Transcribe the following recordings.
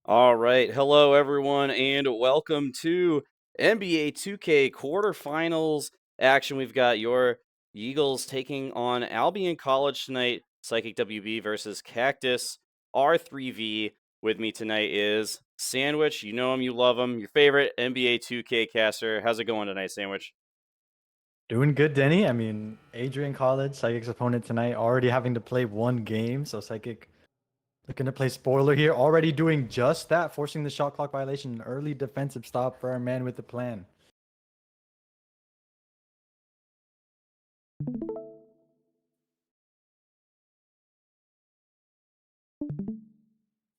All right. Hello, everyone, and welcome to NBA 2k quarterfinals action. We've got your Eagles taking on Albion College tonight. Psychic WB versus Cactus R3V. With me tonight is Sandwich. You know him, you love him. Your favorite NBA 2k caster. How's it going tonight, Sandwich? Doing good, Denny. I mean, Adrian College, Psychic's opponent tonight, already having to play one game. So Psychic looking to play spoiler here, already doing just that, forcing the shot clock violation, an early defensive stop for our man with the plan.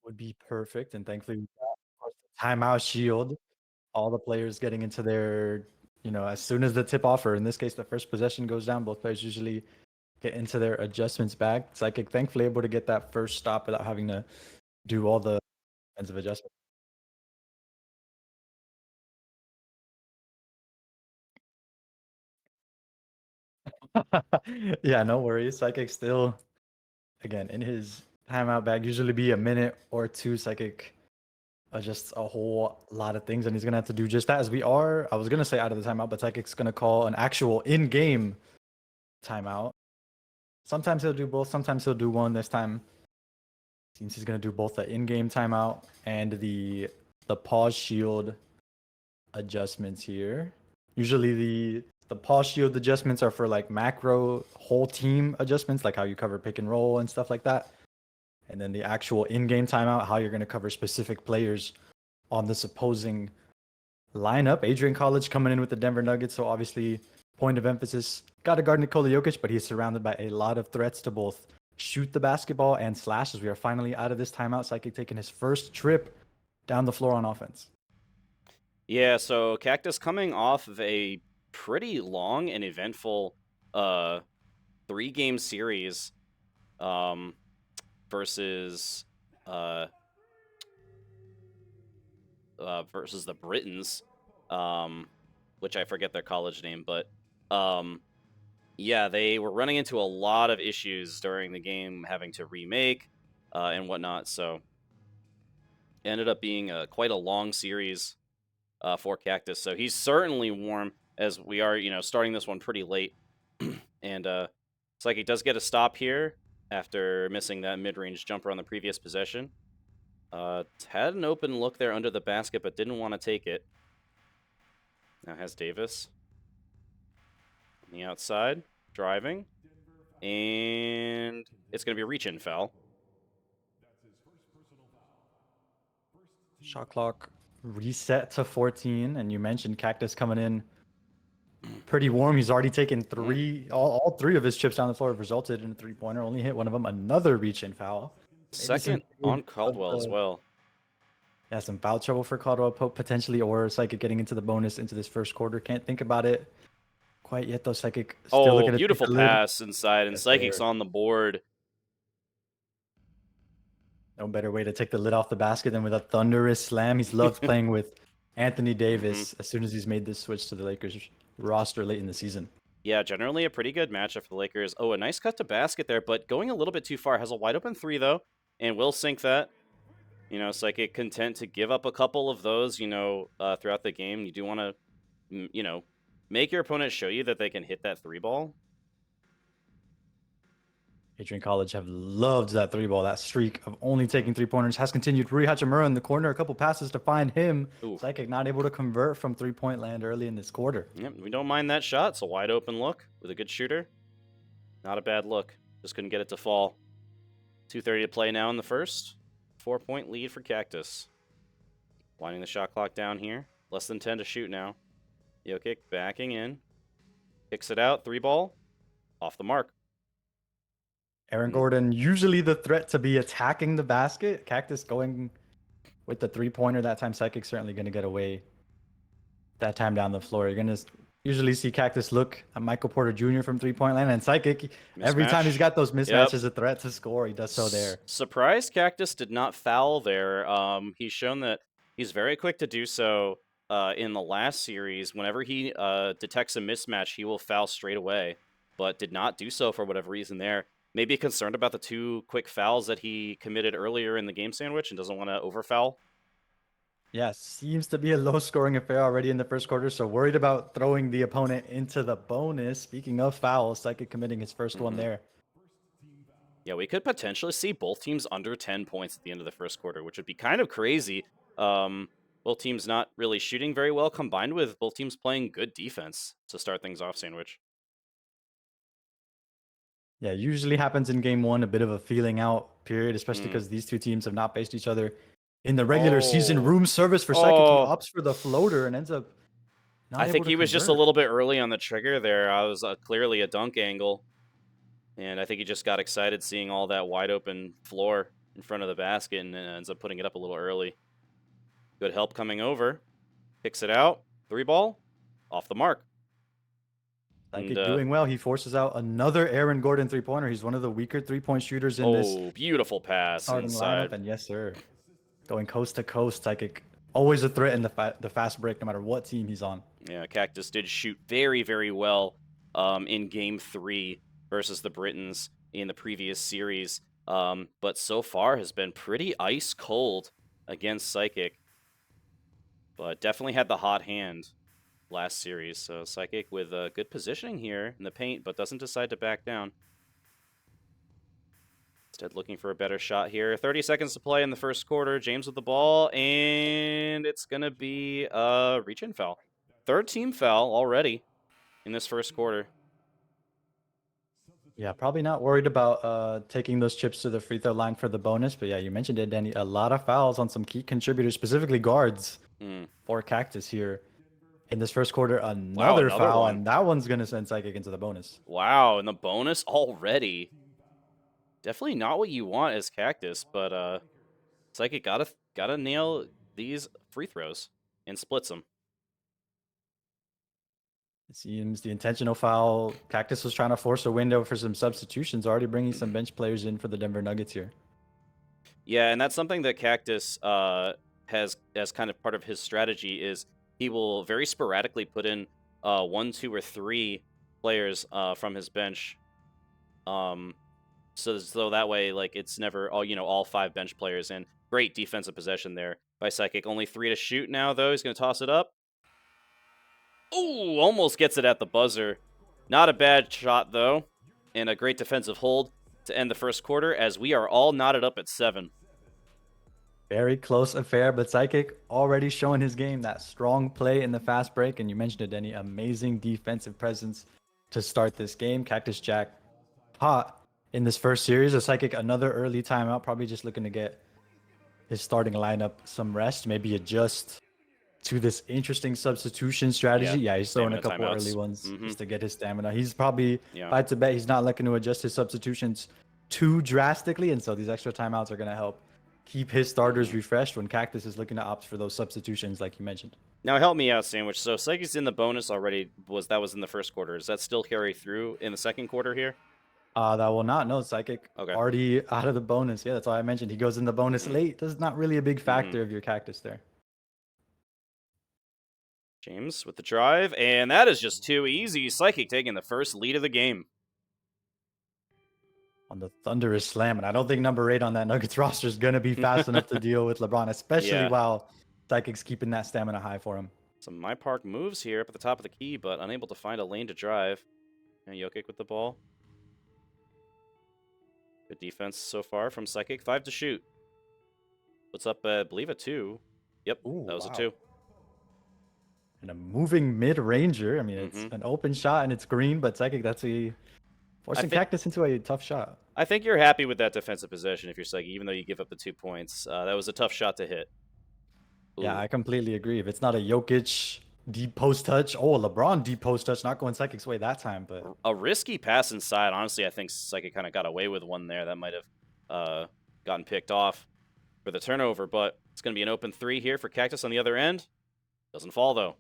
Would be perfect. And thankfully, we got, of course, the timeout shield. All the players getting into their, as soon as the tip off, or in this case, the first possession goes down, both players usually get into their adjustments back. Psychic thankfully able to get that first stop without having to do all the defensive adjustments. Yeah, no worries. Psychic still, again, in his timeout bag, usually be a minute or two. Psychic adjusts a whole lot of things, and he's gonna have to do just that. As we are, I was gonna say out of the timeout, but Psychic's gonna call an actual in-game timeout. Sometimes he'll do both. Sometimes he'll do one. This time, seems he's gonna do both the in-game timeout and the pause shield adjustments here. Usually the pause shield adjustments are for like macro whole team adjustments, like how you cover pick and roll and stuff like that. And then the actual in-game timeout, how you're going to cover specific players on this opposing lineup. Adrian College coming in with the Denver Nuggets, so obviously point of emphasis. Got to guard Nikola Jokic, but he's surrounded by a lot of threats to both shoot the basketball and slash. As we are finally out of this timeout, Psychic taking his first trip down the floor on offense. Yeah, so Cactus coming off of a pretty long and eventful 3-game series versus versus the Britons, which I forget their college name, but yeah, they were running into a lot of issues during the game, having to remake and whatnot. So it ended up being quite a long series for Cactus. So he's certainly warm, as we are, starting this one pretty late. And Psychic does get a stop here after missing that mid-range jumper on the previous possession. Had an open look there under the basket, but didn't want to take it. Now has Davis on the outside, driving. And it's going to be a reach-in foul. Shot clock reset to 14, and you mentioned Cactus coming in pretty warm. He's already taken all three of his chips down the floor have resulted in a three-pointer. Only hit one of them. Another reach-in foul. Maybe Second on Caldwell as well. Yeah, some foul trouble for Caldwell potentially, or Psychic getting into the bonus into this first quarter. Can't think about it quite yet, though. Psychic still looking to take Beautiful the lid. pass inside, and Yes, Psychic's sir. on the board. No better way to take the lid off the basket than with a thunderous slam. He's loved playing with Anthony Davis as soon as he's made this switch to the Lakers roster late in the season. Yeah, generally a pretty good matchup for the Lakers. Oh, a nice cut to basket there, but going a little bit too far. Has a wide open three, though, and will sink that. Psychic content to give up a couple of those, throughout the game. You do want to, make your opponent show you that they can hit that three ball. Adrian College have loved that three ball. That streak of only taking 3-pointers has continued. Rui Hachimura in the corner, a couple passes to find him. Ooh. Psychic not able to convert from 3-point land early in this quarter. Yep, we don't mind that shot. It's a wide open look with a good shooter. Not a bad look. Just couldn't get it to fall. 2:30 to play now in the first. 4-point lead for Cactus. Winding the shot clock down here. Less than 10 to shoot now. Jokic backing in. Kicks it out. Three ball. Off the mark. Aaron Gordon, usually the threat to be attacking the basket. Cactus going with the 3-pointer that time. Psychic certainly going to get away that time down the floor. You're going to usually see Cactus look at Michael Porter Jr. from 3-point land, and Psychic, every time he's got those mismatches, a threat to score, he does so there. Surprise, Cactus did not foul there. He's shown that he's very quick to do so in the last series. Whenever he detects a mismatch, he will foul straight away, but did not do so for whatever reason there. maybe concerned about the 2 quick fouls that he committed earlier in the game sandwich and doesn't want to overfoul. Yeah, seems to be a low-scoring affair already in the first quarter, so worried about throwing the opponent into the bonus. Speaking of fouls, Psychic committing his first one there. Yeah, we could potentially see both teams under 10 points at the end of the first quarter, which would be kind of crazy. Both teams not really shooting very well, combined with both teams playing good defense to start things off, Sandwich. Yeah, usually happens in game one, a bit of a feeling out period, especially because these two teams have not faced each other in the regular season. Room service for Psychic. He opts for the floater and ends up not I able think to he was just a convert. little bit early on the trigger there. I was clearly a dunk angle. And I think he just got excited seeing all that wide open floor in front of the basket and ends up putting it up a little early. Good help coming over. Kicks it out. 3 ball. Off the mark. Psychic doing well. He forces out another Aaron Gordon three-pointer. He's one of the weaker three-point shooters in this beautiful pass starting inside. lineup. And yes, sir. Going coast to coast. Psychic always a threat in the fast break, no matter what team he's on. Yeah, Cactus did shoot very, very well in Game 3 versus the Britons in the previous series. But so far has been pretty ice cold against Psychic. But definitely had the hot hand last series. So Psychic with good positioning here in the paint, but doesn't decide to back down. Instead looking for a better shot here. 30 seconds to play in the first quarter. James with the ball, and it's going to be a reach-in foul. 3rd team foul already in this first quarter. Yeah, probably not worried about taking those chips to the free throw line for the bonus. But yeah, you mentioned it, Denny. A lot of fouls on some key contributors, specifically guards for Cactus here. In this first quarter, another foul, and that one's going to send Psychic into the bonus. Wow, and the bonus already. Definitely not what you want as Cactus, but Psychic gotta nail these free throws and splits them. It seems the intentional foul. Cactus was trying to force a window for some substitutions, already bringing some bench players in for the Denver Nuggets here. Yeah, and that's something that Cactus has as kind of part of his strategy is he will very sporadically put in 1, 2, or 3 players from his bench. So that way, like, it's never all 5 bench players in. Great defensive possession there by Psychic. Only 3 to shoot now, though. He's going to toss it up. Ooh, almost gets it at the buzzer. Not a bad shot, though. And a great defensive hold to end the first quarter as we are all knotted up at 7. Very close affair, but Psychic already showing his game. That strong play in the fast break. And you mentioned it, Denny. Amazing defensive presence to start this game. Cactus Jack hot in this first series. A Psychic, another early timeout. Probably just looking to get his starting lineup some rest. Maybe adjust to this interesting substitution strategy. Yeah, he's throwing a couple early ones just to get his stamina. He's probably, if I had to bet, he's not looking to adjust his substitutions too drastically. And so these extra timeouts are going to help keep his starters refreshed when Cactus is looking to opt for those substitutions like you mentioned. Now help me out, Sandwich. So Psychic's in the bonus already. That was in the first quarter. Does that still carry through in the second quarter here? That will not. No, Psychic already out of the bonus. Yeah, that's why I mentioned he goes in the bonus late. That's not really a big factor of your Cactus there. James with the drive, and that is just too easy. Psychic taking the first lead of the game. On the thunderous slam, and I don't think number 8 on that Nuggets roster is going to be fast enough to deal with LeBron, especially while Psychic's keeping that stamina high for him. Some My Park moves here up at the top of the key, but unable to find a lane to drive. And Jokic with the ball. Good defense so far from Psychic. 5 to shoot. What's up, I believe, a 2. Yep, that was a 2. And a moving mid-ranger. I mean, it's an open shot and it's green, but Psychic, that's forcing Cactus into a tough shot. I think you're happy with that defensive possession if you're Psychic, even though you give up the 2 points. That was a tough shot to hit. Ooh. Yeah, I completely agree. If it's not a Jokic deep post touch, LeBron deep post touch, not going Psychic's way that time, but a risky pass inside. Honestly, I think Psychic kind of got away with one there. That might have gotten picked off for the turnover, but it's going to be an open 3 here for Cactus on the other end. Doesn't fall, though.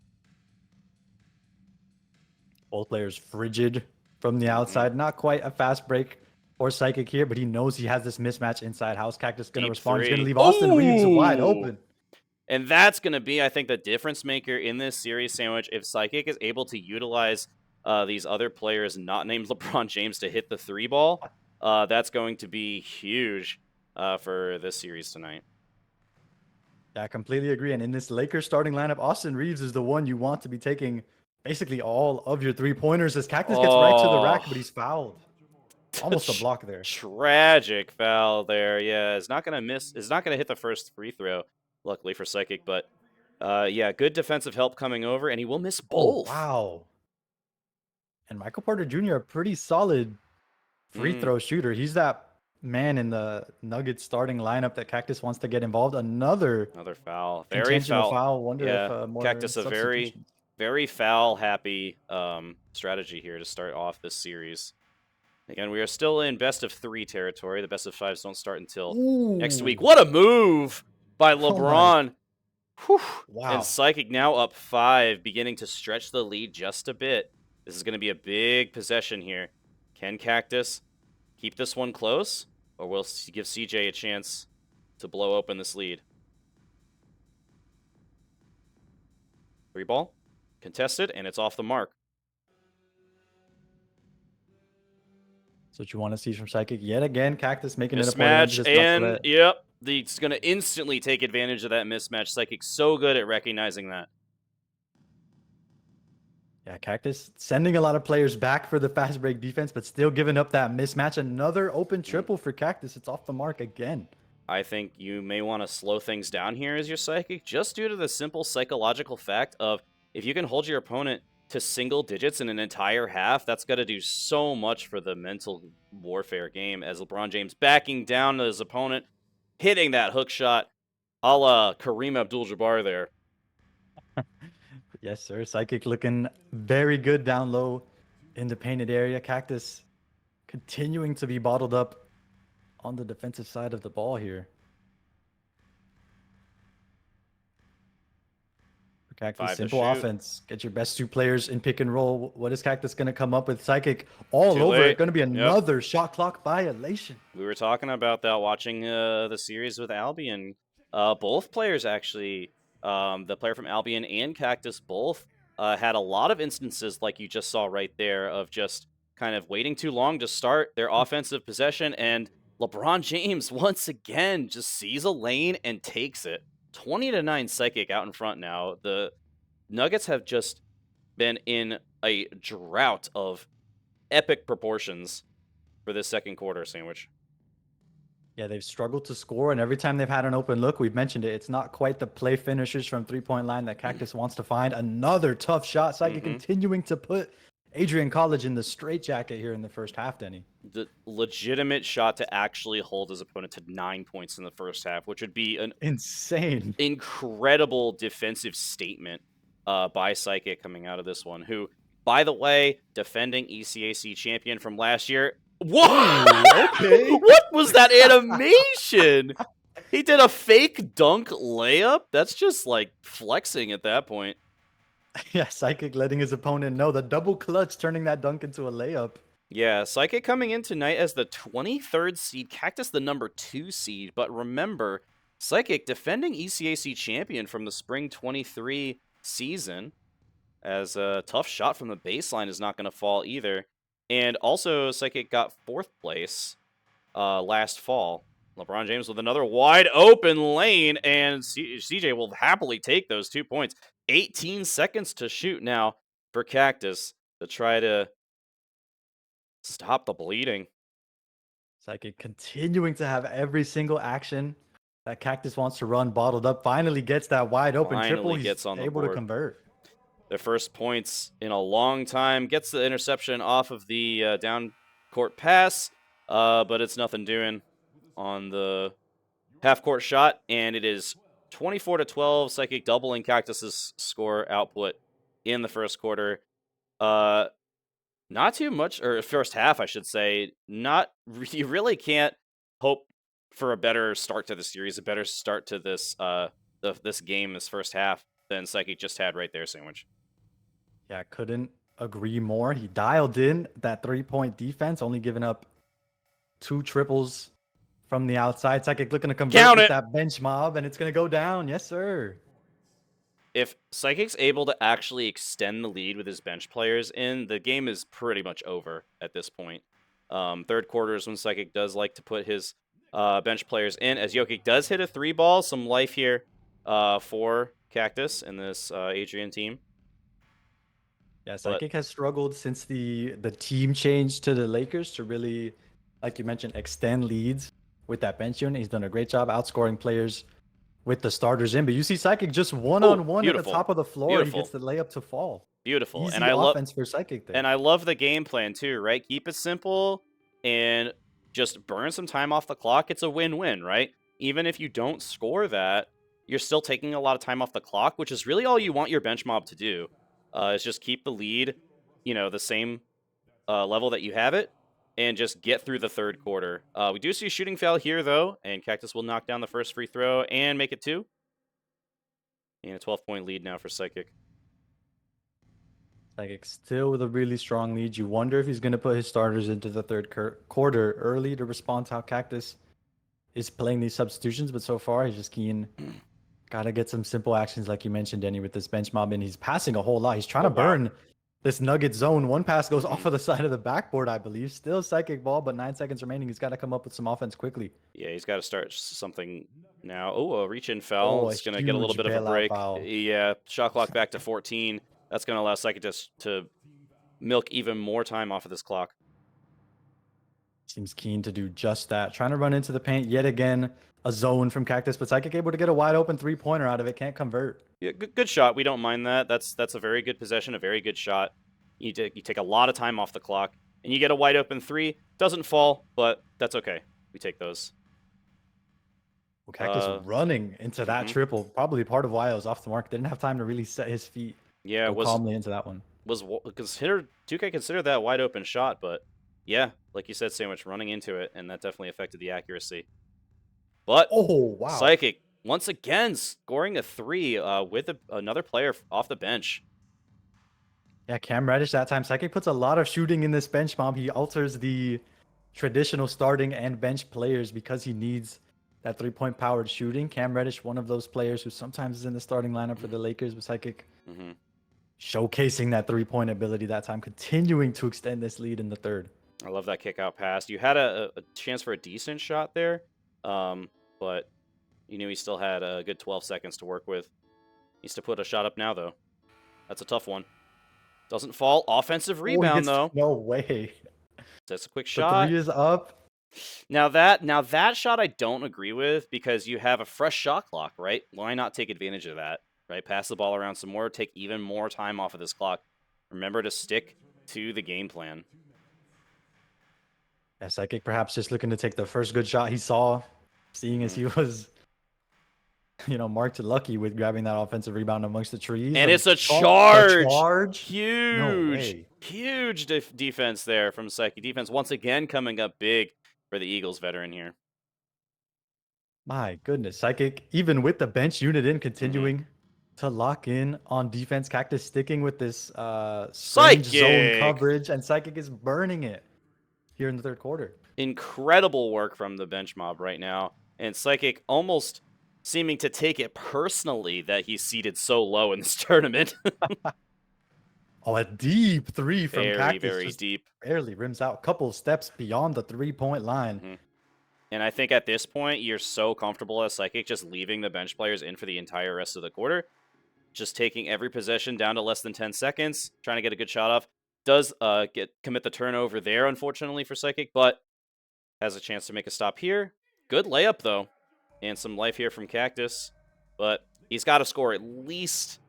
Both players frigid from the outside. Not quite a fast break for Psychic here, but he knows he has this mismatch inside house. Cactus going to respond. He's going to leave Austin Reeves wide open. And that's going to be, I think, the difference maker in this series, Sandwich. If Psychic is able to utilize these other players not named LeBron James to hit the 3 ball, that's going to be huge for this series tonight. Yeah, I completely agree. And in this Lakers starting lineup, Austin Reeves is the one you want to be taking basically all of your 3-pointers as Cactus gets right to the Oh, rack, but he's fouled. Almost a block there. tragic foul there. Yeah, it's not gonna miss. It's not gonna hit the first free throw. Luckily for Psychic, but yeah, good defensive help coming over, and he will miss Oh, both. wow. And Michael Porter Jr., a pretty solid free throw shooter. He's that man in the Nuggets starting lineup that Cactus wants to get involved. Another Another foul. Very intentional foul. foul. Wonder if Yeah, more Cactus a very, substitutions. very foul happy strategy here to start off this series. Again, we are still in best of 3 territory. The best of 5s don't start until next week. Ooh. What a move by Oh my. LeBron. Whew. And Wow. Psychic now up 5, beginning to stretch the lead just a bit. This is going to be a big possession here. Can Cactus keep this one close, or will give CJ a chance to blow open this lead? 3 ball, contested, and it's off the mark. That's what you want to see from Psychic. Yet again, Cactus making it a point of Mismatch, emphasis not to and let. yep, he's going to instantly take advantage of that mismatch. Psychic's so good at recognizing that. Yeah, Cactus sending a lot of players back for the fast break defense, but still giving up that mismatch. Another open triple for Cactus. It's off the mark again. I think you may want to slow things down here as your Psychic, just due to the simple psychological fact of if you can hold your opponent to single digits in an entire half, that's got to do so much for the mental warfare game as LeBron James backing down to his opponent, hitting that hook shot a la Kareem Abdul-Jabbar there. Yes, sir. Psychic looking very good down low in the painted area. Cactus continuing to be bottled up on the defensive side of the ball here. For Cactus, 5 to simple shoot. offense. Get your best 2 players in pick and roll. What is Cactus going to come up with? Psychic all Too over it. late. Going to be Yep. another shot clock violation. We were talking about that watching the series with Albion. Both players actually, the player from Albion and Cactus both had a lot of instances like you just saw right there of just kind of waiting too long to start their offensive possession. And LeBron James, once again, just sees a lane and takes it. 20-9 Psychic out in front now. The Nuggets have just been in a drought of epic proportions for this second quarter, Sandwich. Yeah, they've struggled to score, and every time they've had an open look, we've mentioned it, it's not quite the play finishers from three-point line that Cactus wants to find. Another tough shot. Psychic continuing to put Adrian College in the straitjacket here in the first half, Denny. The legitimate shot to actually hold his opponent to 9 points in the first half, which would be an Insane. incredible defensive statement by Psychic coming out of this one, who, by the way, defending ECAC champion from last year. Whoa! Okay. What was that animation? He did a fake dunk layup? That's just like flexing at that point. Yeah, Psychic letting his opponent know the double clutch, turning that dunk into a layup. Yeah, Psychic coming in tonight as the 23rd seed, Cactus the number 2 seed. But remember, Psychic defending ECAC champion from the spring 23 season, as a tough shot from the baseline is not going to fall either. And also, Psychic got 4th place last fall. LeBron James with another wide open lane, and CJ will happily take those 2 points. 18 seconds to shoot now for Cactus to try to stop the bleeding. Psychic continuing to have every single action that Cactus wants to run bottled up. Finally gets that wide open triple. He's Gets on the able board. to convert. Their first points in a long time. Gets the interception off of the down court pass, but it's nothing doing on the half court shot, and it is 24-12. Psychic doubling Cactus's score output in the first quarter. Not too much, or first half, I should say. Not you really can't hope for a better start to the series, a better start to this this game, this first half than Psychic just had right there, Sandwich. Yeah, couldn't agree more. He dialed in that 3-point defense, only giving up 2 triples from the outside. Psychic looking to convert with that bench mob, and it's going to go down. Yes, sir. If Psychic's able to actually extend the lead with his bench players in, the game is pretty much over at this point. Third quarter is when Psychic does like to put his bench players in, as Jokic does hit a 3-ball. Some life here for Cactus and this Adrian team. Yeah, But Psychic has struggled since the team changed to the Lakers to really, like you mentioned, extend leads with that bench unit. He's done a great job outscoring players with the starters in. But you see Psychic just oh, one-on-one at the beautiful, top of the floor. He gets beautiful, the layup to fall. beautiful. And Easy offense for Psychic there. I love the game plan too, right? Keep it simple and just burn some time off the clock. It's a win-win, right? Even if you don't score that, you're still taking a lot of time off the clock, which is really all you want your bench mob to do. Is just keep the lead, the same level that you have it, and just get through the third quarter. We do see a shooting foul here, though, and Cactus will knock down the first free throw and make it 2. And a 12-point lead now for Psychic. Psychic still with a really strong lead. You wonder if he's going to put his starters into the third quarter early to respond to how Cactus is playing these substitutions. But so far, he's just keen. Got to get some simple actions, like you mentioned, Denny, with this bench mob. And he's passing a whole lot. He's trying to burn this Nugget zone. One pass goes off of the side of the backboard, I believe. Still Psychic ball, but 9 seconds remaining. He's got to come up with some offense quickly. Yeah, he's got to start something now. Oh, a reach-in foul. It's going to get a little bit of a break. Foul. Yeah, shot clock back to 14. That's going to allow Psychic to milk even more time off of this clock. Seems keen to do just that. Trying to run into the paint yet again. A zone from Cactus, but Psychic able to get a wide open 3-pointer out of it. Can't convert. Yeah, good shot. We don't mind that. That's a very good possession, a very good shot. You take a lot of time off the clock, and you get a wide open 3. Doesn't fall, but that's okay. We take those. Well, Cactus running into that triple. Probably part of why I was off the mark. Didn't have time to really set his feet. Yeah, go calmly into that one. Was considered 2K considered that wide open shot, but yeah, like you said, Sandwich running into it, and that definitely affected the accuracy. But wow, Psychic once again scoring a 3 with another player off the bench. Yeah, Cam Reddish that time. Psychic puts a lot of shooting in this bench mob. He alters the traditional starting and bench players because he needs that 3-point powered shooting. Cam Reddish, one of those players who sometimes is in the starting lineup for the Lakers with Psychic. Showcasing that 3-point ability that time, continuing to extend this lead in the third. I love that kick out pass. You had a chance for a decent shot there, but you knew he still had a good 12 seconds to work with. Needs to put a shot up now, though. That's a tough one. Doesn't fall. Offensive rebound, though. No way. That's a quick shot. The 3 is up. Now that shot I don't agree with, because you have a fresh shot clock, right? Why not take advantage of that? Right, pass the ball around some more, take even more time off of this clock. Remember to stick to the game plan. Yeah, Psychic perhaps just looking to take the first good shot he saw, seeing as he was, marked lucky with grabbing that offensive rebound amongst the trees. And it's a charge. Huge, huge defense there from Psychic. Defense once again coming up big for the Eagles veteran here. My goodness, Psychic, even with the bench unit in, continuing to lock in on defense. Cactus sticking with this strange zone coverage, and Psychic is burning it here in the third quarter. Incredible work from the bench mob right now, and Psychic almost seeming to take it personally that he's seated so low in this tournament. A deep 3 from Cactus. Very deep. Barely rims out. Couple steps beyond the 3-point line. And I think at this point, you're so comfortable as Psychic just leaving the bench players in for the entire rest of the quarter. Just taking every possession down to less than 10 seconds, trying to get a good shot off. Does commit the turnover there, unfortunately, for Psychic, but has a chance to make a stop here. Good layup, though, and some life here from Cactus. But he's got to score at least,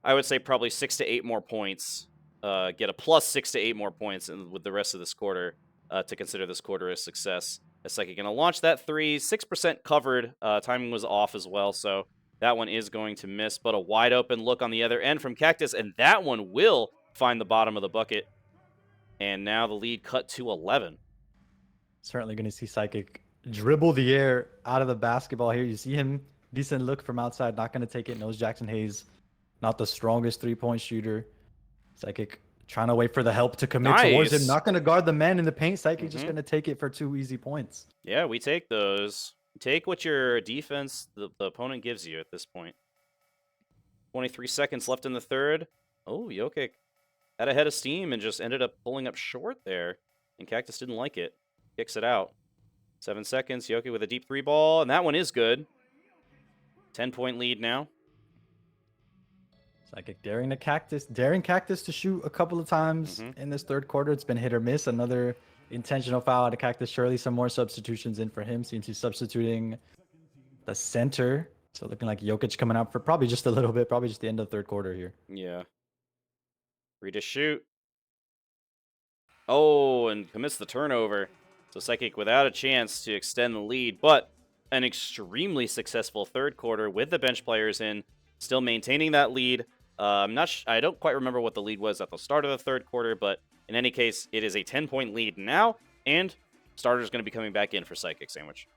I would say, probably 6 to 8 more points. Get a plus 6 to 8 more points with the rest of this quarter to consider this quarter a success. As Psychic going to launch that 3, 6% covered. Timing was off as well, so that one is going to miss. But a wide open look on the other end from Cactus, and that one will find the bottom of the bucket. And now the lead cut to 11. Certainly going to see Psychic dribble the air out of the basketball here. You see him, decent look from outside, not going to take it. Knows Jackson Hayes, not the strongest 3-point shooter. Psychic trying to wait for the help to commit towards him. Not going to guard the man in the paint. Psychic just going to take it for 2 easy points. Yeah, we take those. Take what your defense, the opponent gives you at this point. 23 seconds left in the third. Oh, Jokic had a head of steam and just ended up pulling up short there. and Cactus didn't like it. Kicks it out. 7 seconds. Jokic with a deep 3 ball, and that one is good. 10-point lead now. Psychic daring Cactus to shoot a couple of times in this third quarter. It's been hit or miss. Another intentional foul out of Cactus. Surely some more substitutions in for him. Seems he's substituting the center. So looking like Jokic coming out for probably just a little bit, probably just the end of the third quarter here. Yeah. Free to shoot. Oh, and commits the turnover. So Psychic without a chance to extend the lead, but an extremely successful third quarter with the bench players in, still maintaining that lead. I don't quite remember what the lead was at the start of the third quarter, but in any case, it is a 10-point lead now, and starter's going to be coming back in for Psychic Sandwich.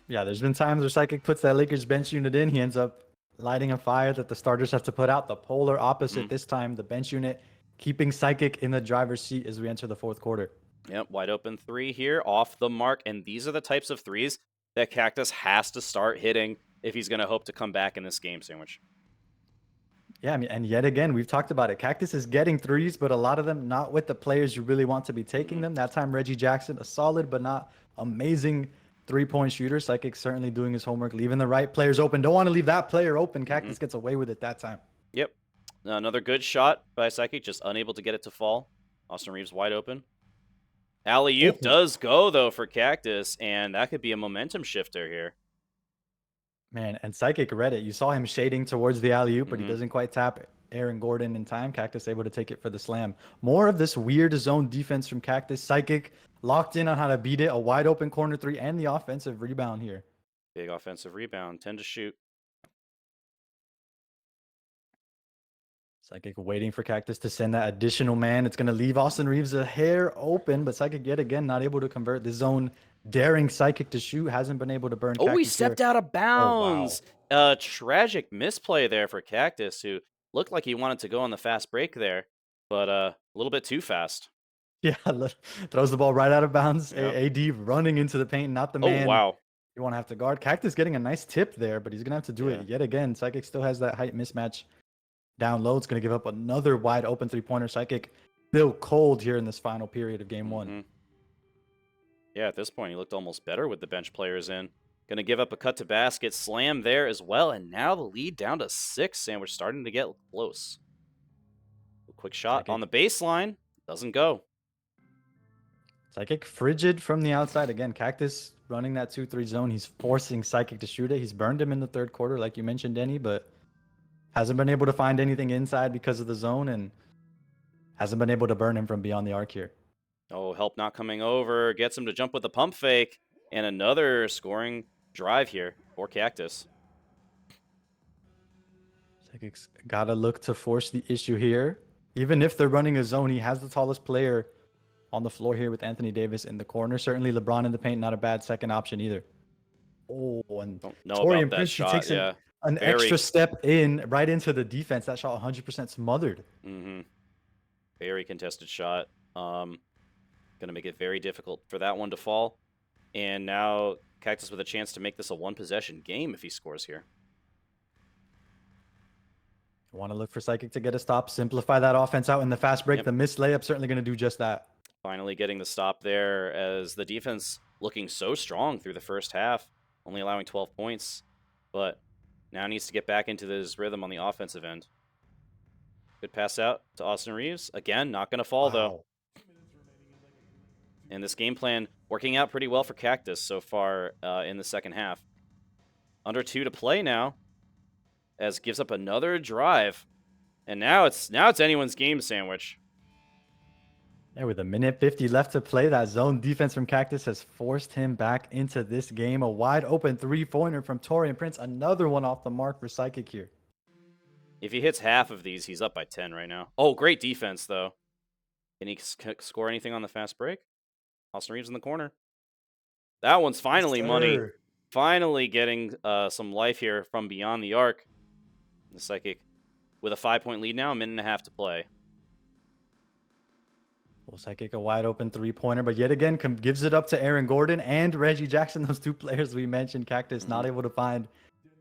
Yeah, there's been times where Psychic puts that Lakers bench unit in. He ends up lighting a fire that the starters have to put out. The polar opposite this time, the bench unit keeping Psychic in the driver's seat as we enter the fourth quarter. Yep, wide open 3 here, off the mark, and these are the types of threes that Cactus has to start hitting if he's going to hope to come back in this game, Sandwich. Yeah, I mean, and yet again, we've talked about it. Cactus is getting threes, but a lot of them not with the players you really want to be taking them. That time, Reggie Jackson, a solid but not amazing three-point shooter. Psychic certainly doing his homework, leaving the right players open. Don't want to leave that player open. Cactus gets away with it that time. Yep. Another good shot by Psychic, just unable to get it to fall. Austin Reeves wide open. Alley-oop does go, though, for Cactus, and that could be a momentum shifter here. Man, and Psychic read it. You saw him shading towards the alley-oop, but he doesn't quite tap Aaron Gordon in time. Cactus able to take it for the slam. More of this weird zone defense from Cactus. Psychic locked in on how to beat it. A wide open corner 3 and the offensive rebound here. Big offensive rebound. 10 to shoot. Psychic waiting for Cactus to send that additional man. It's going to leave Austin Reeves a hair open, but Psychic yet again not able to convert the zone. Daring Psychic to shoot, hasn't been able to burn Cactus. Oh, he stepped out of bounds. Oh, wow. Tragic misplay there for Cactus, who looked like he wanted to go on the fast break there, but a little bit too fast. Yeah, throws the ball right out of bounds. Yep. AD running into the paint, not the man. Oh, wow. You want to have to guard. Cactus getting a nice tip there, but he's going to have to do it yet again. Psychic still has that height mismatch down low. It's going to give up another wide open three-pointer. Psychic still cold here in this final period of game one. Yeah, at this point, he looked almost better with the bench players in. Going to give up a cut to basket, slam there as well, and now the lead down to 6, Sandwich starting to get close. A quick shot Psychic on the baseline. Doesn't go. Psychic frigid from the outside. Again, Cactus running that 2-3 zone. He's forcing Psychic to shoot it. He's burned him in the third quarter, like you mentioned, Denny, but hasn't been able to find anything inside because of the zone and hasn't been able to burn him from beyond the arc here. Oh, help not coming over. Gets him to jump with a pump fake. And another scoring drive here for Cactus. Psychic's got to look to force the issue here. Even if they're running a zone, he has the tallest player on the floor here with Anthony Davis in the corner. Certainly LeBron in the paint, not a bad second option either. Oh, and Torian Prince shot, takes an extra step in right into the defense. That shot 100% smothered. Very contested shot. Going to make it very difficult for that one to fall. And now Cactus with a chance to make this a one-possession game if he scores here. I want to look for Psychic to get a stop, simplify that offense out in the fast break. The missed layup certainly going to do just that. Finally getting the stop there as the defense looking so strong through the first half, only allowing 12 points. But now needs to get back into this rhythm on the offensive end. Good pass out to Austin Reeves. Again, not going to fall, though. And this game plan working out pretty well for Cactus so far in the second half. Under 2 to play now, as gives up another drive, and now it's anyone's game, Sandwich. Yeah, with 1:50 left to play, that zone defense from Cactus has forced him back into this game. A wide open three-pointer from Torian Prince, another one off the mark for Psychic here. If he hits half of these, he's up by 10 right now. Oh, great defense though. Can he score anything on the fast break? Austin Reeves in the corner. That one's finally money. Finally getting some life here from beyond the arc. The Psychic with a 5-point lead now, 1.5 to play. Well, Psychic a wide open three-pointer, but yet again gives it up to Aaron Gordon and Reggie Jackson, those two players we mentioned. Cactus not able to find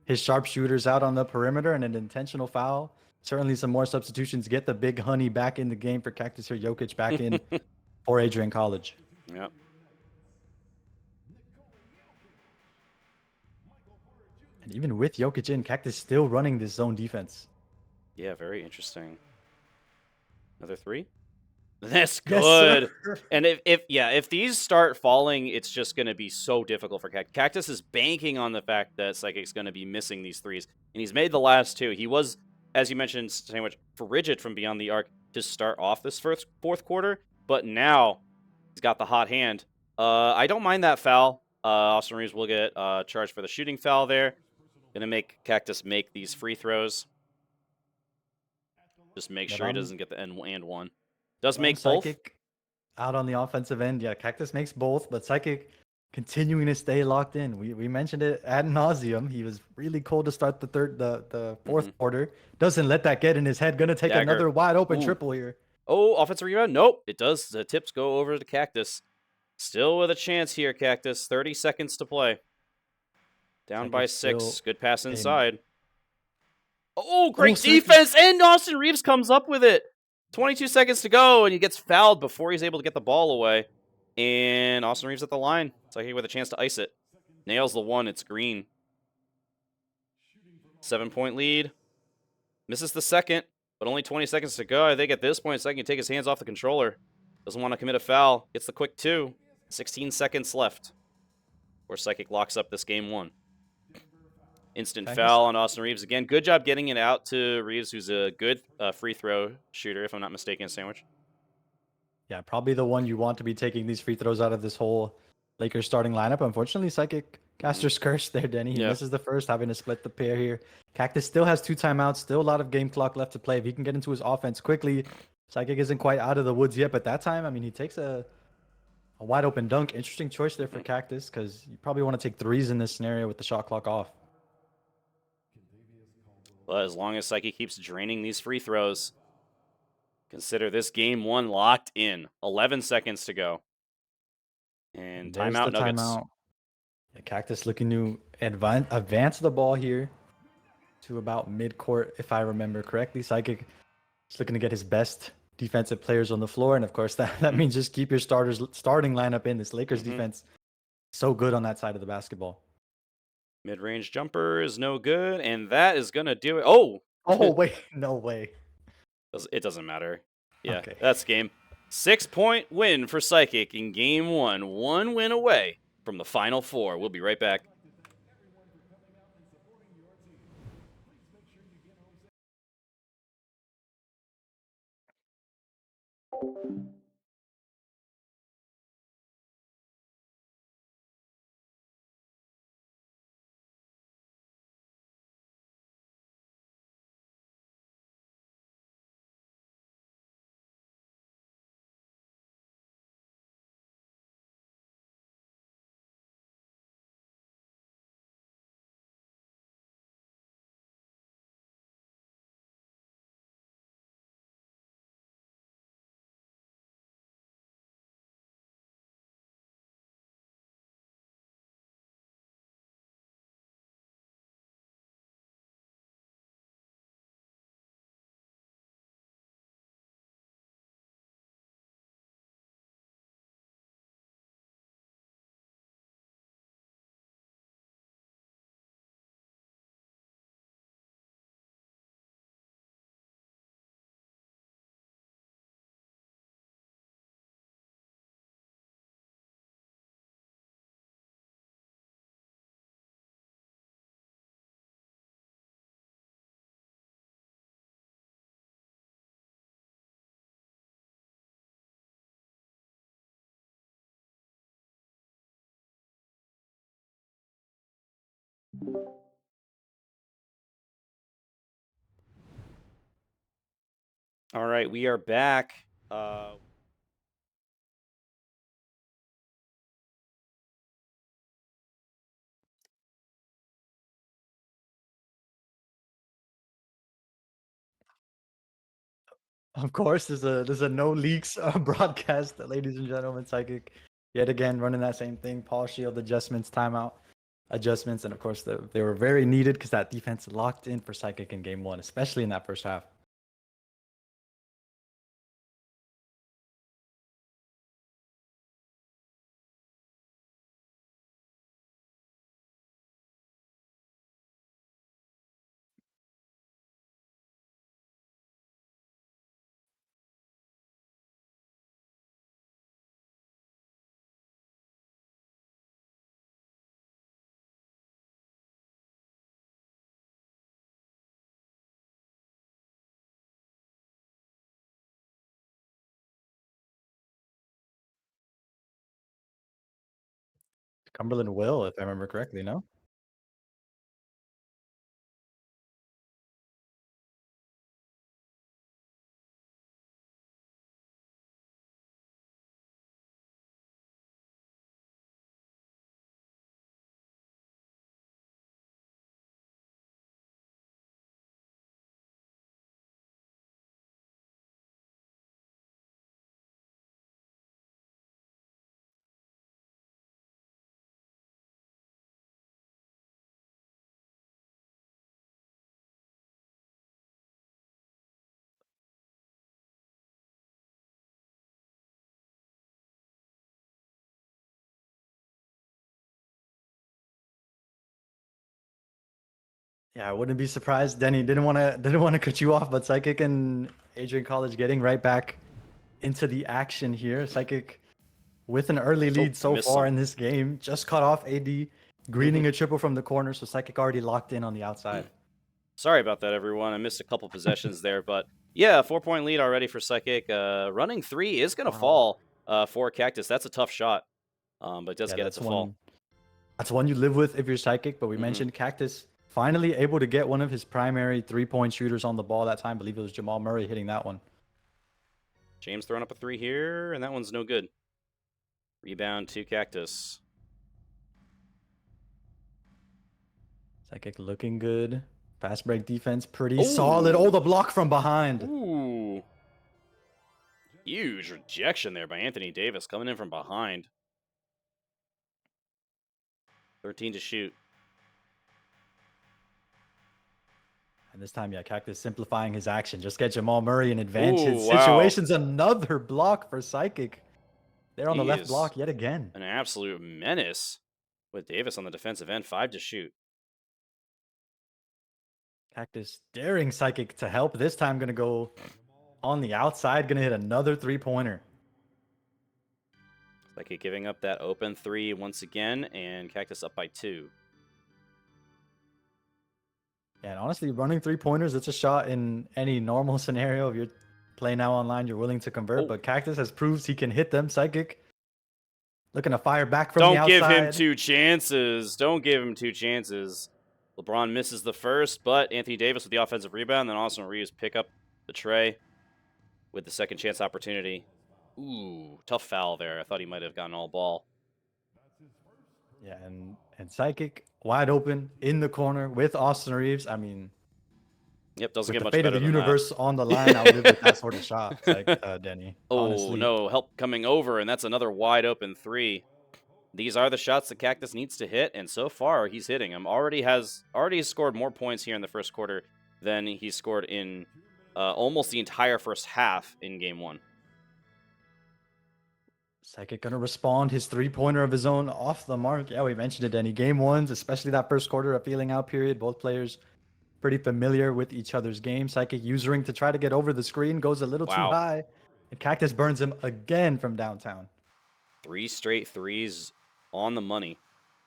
his sharpshooters out on the perimeter, and an intentional foul. Certainly some more substitutions get the big honey back in the game for Cactus here. Jokic back in. for Adrian College. Yep. And even with Jokic in, Cactus still running this zone defense. Yeah, very interesting. Another three? That's Yes, good. sir. And if these start falling, it's just going to be so difficult for Cactus. Cactus is banking on the fact that Psychic's going to be missing these threes, and he's made the last two. He was, as you mentioned, Sandwich, frigid from beyond the arc to start off this fourth quarter, but now he's got the hot hand. I don't mind that foul. Austin Reeves will get charged for the shooting foul there. Gonna make Cactus make these free throws. Just make sure he doesn't get the and one. Does make both. Psychic out on the offensive end. Yeah, Cactus makes both, but Psychic continuing to stay locked in. We mentioned it ad nauseum. He was really cold to start the fourth quarter. Doesn't let that get in his head. Gonna take Dagger. another wide open triple here. Oh, offensive rebound. Nope, it does. The tips go over to Cactus. Still with a chance here, Cactus. 30 seconds to play. Down by 6. Good pass inside. Oh, great defense! And Austin Reeves comes up with it. 22 seconds to go, and he gets fouled before he's able to get the ball away. And Austin Reeves at the line. Psychic with a chance to ice it. Nails the one. It's green. 7-point lead. Misses the second, but only 20 seconds to go. I think at this point, Psychic can take his hands off the controller. Doesn't want to commit a foul. Gets the quick 2. 16 seconds left. Where Psychic locks up this game 1. Instant foul on Austin Reeves again. Good job getting it out to Reeves, who's a good free throw shooter, if I'm not mistaken, Sandwich. Yeah, probably the one you want to be taking these free throws out of this whole Lakers starting lineup. Unfortunately, Psychic Caster's cursed there, Denny. He misses the first, having to split the pair here. Cactus still has 2 timeouts, still a lot of game clock left to play. If he can get into his offense quickly, Psychic isn't quite out of the woods yet, but that time, I mean, he takes a wide open dunk. Interesting choice there for Cactus, because you probably want to take threes in this scenario with the shot clock off. But as long as Psychic keeps draining these free throws, consider this game 1 locked in. 11 seconds to go. And timeout Nuggets. Timeout. Yeah, Cactus looking to advance the ball here to about mid-court, if I remember correctly. Psychic is looking to get his best defensive players on the floor, and of course that means just keep your starting lineup in. This Lakers defense so good on that side of the basketball. Mid-range jumper is no good, and that is gonna do it. Oh wait, no way. It doesn't matter. Yeah, okay. That's game. 6-point win for Psychic in game 1. 1 win away from the Final Four. We'll be right back. All right, we are back. Of course, there's a no leaks broadcast, ladies and gentlemen. Psychic yet again running that same thing. Paul Shield adjustments, timeout adjustments, and of course they were very needed because that defense locked in for Psychic in game 1, especially in that first half. Cumberland will, if I remember correctly, no? Yeah, I wouldn't be surprised. Denny didn't want to cut you off, but Psychic and Adrian College getting right back into the action here. Psychic with an early Oh, lead I so missed far some. in this game. Just cut off AD, greening a triple from the corner, so Psychic already locked in on the outside. Sorry about that, everyone. I missed a couple possessions there, but yeah, 4-point lead already for Psychic. Running three is going to fall for Cactus. That's a tough shot, but it does Yeah, get it that's to fall. one you live with if you're Psychic, but we mentioned Cactus finally able to get one of his primary three-point shooters on the ball that time. I believe it was Jamal Murray hitting that one. James throwing up a three here, and that one's no good. Rebound to Cactus. Psychic looking good. Fast break defense, pretty solid. Oh, the block from behind. Ooh. Huge rejection there by Anthony Davis coming in from behind. 13 to shoot. And this time, yeah, Cactus simplifying his action. Just get Jamal Murray in advantage Ooh, wow. situations. Another block for Psychic. They're on the left is block yet again. An absolute menace with Davis on the defensive end. 5 to shoot. Cactus daring Psychic to help. This time going to go on the outside. Going to hit another three-pointer. Psychic giving up that open three once again, and Cactus up by 2. Yeah, and honestly, running three-pointers, it's a shot in any normal scenario. If you're playing now online, you're willing to convert. But Cactus has proved he can hit them. Psychic looking to fire back from the outside. Don't give him 2 chances. Don't give him 2 chances. LeBron misses the first, but Anthony Davis with the offensive rebound, then Austin Reeves pick up the tray with the second chance opportunity. Ooh, tough foul there. I thought he might have gotten all ball. Yeah, and Psychic wide open in the corner with Austin Reeves. I mean, yep, doesn't with get the much fate better of the than universe that. on the line, I'll live with that sort of shot, like Denny. Oh, honestly. no, help coming over, and that's another wide open three. These are the shots that Cactus needs to hit, and so far he's hitting them. Already has scored more points here in the first quarter than he scored in almost the entire first half in Game 1. Psychic gonna respond. His three-pointer of his own off the mark. Yeah, we mentioned it, Denny. Game ones, especially that first quarter, a feeling out period. Both players pretty familiar with each other's game. Psychic using to try to get over the screen, goes a little too high. And Cactus burns him again from downtown. 3 straight threes on the money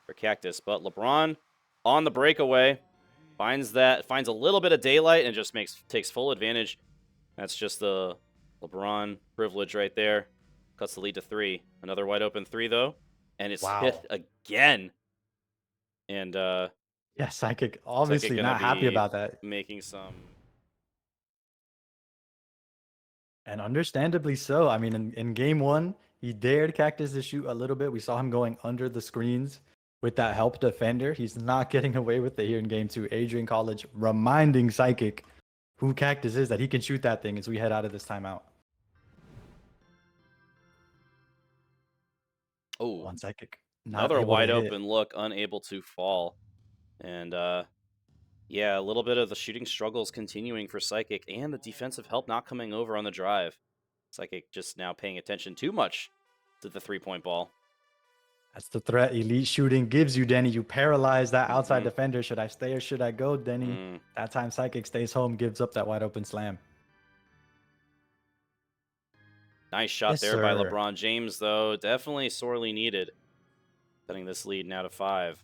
for Cactus, but LeBron on the breakaway finds a little bit of daylight and just takes full advantage. That's just the LeBron privilege right there. Cuts the lead to 3. Another wide open 3 though, and it's hit again. And yeah, Psychic obviously not happy about that. Making some, and understandably so. I mean, in game one, he dared Cactus to shoot a little bit. We saw him going under the screens with that help defender. He's not getting away with it here in game two. Adrian College reminding Psychic who Cactus is, that he can shoot that thing as we head out of this timeout. oh, One Psychic. Another wide open look, unable to fall. And yeah, a little bit of the shooting struggles continuing for Psychic, and the defensive help not coming over on the drive. Psychic just now paying attention too much to the three-point ball. That's the threat elite shooting gives you, Denny. You paralyze that outside defender. Should I stay or should I go, Denny? That time Psychic stays home, gives up that wide open slam. Nice shot there by LeBron James, though. Definitely sorely needed. Cutting this lead now to 5.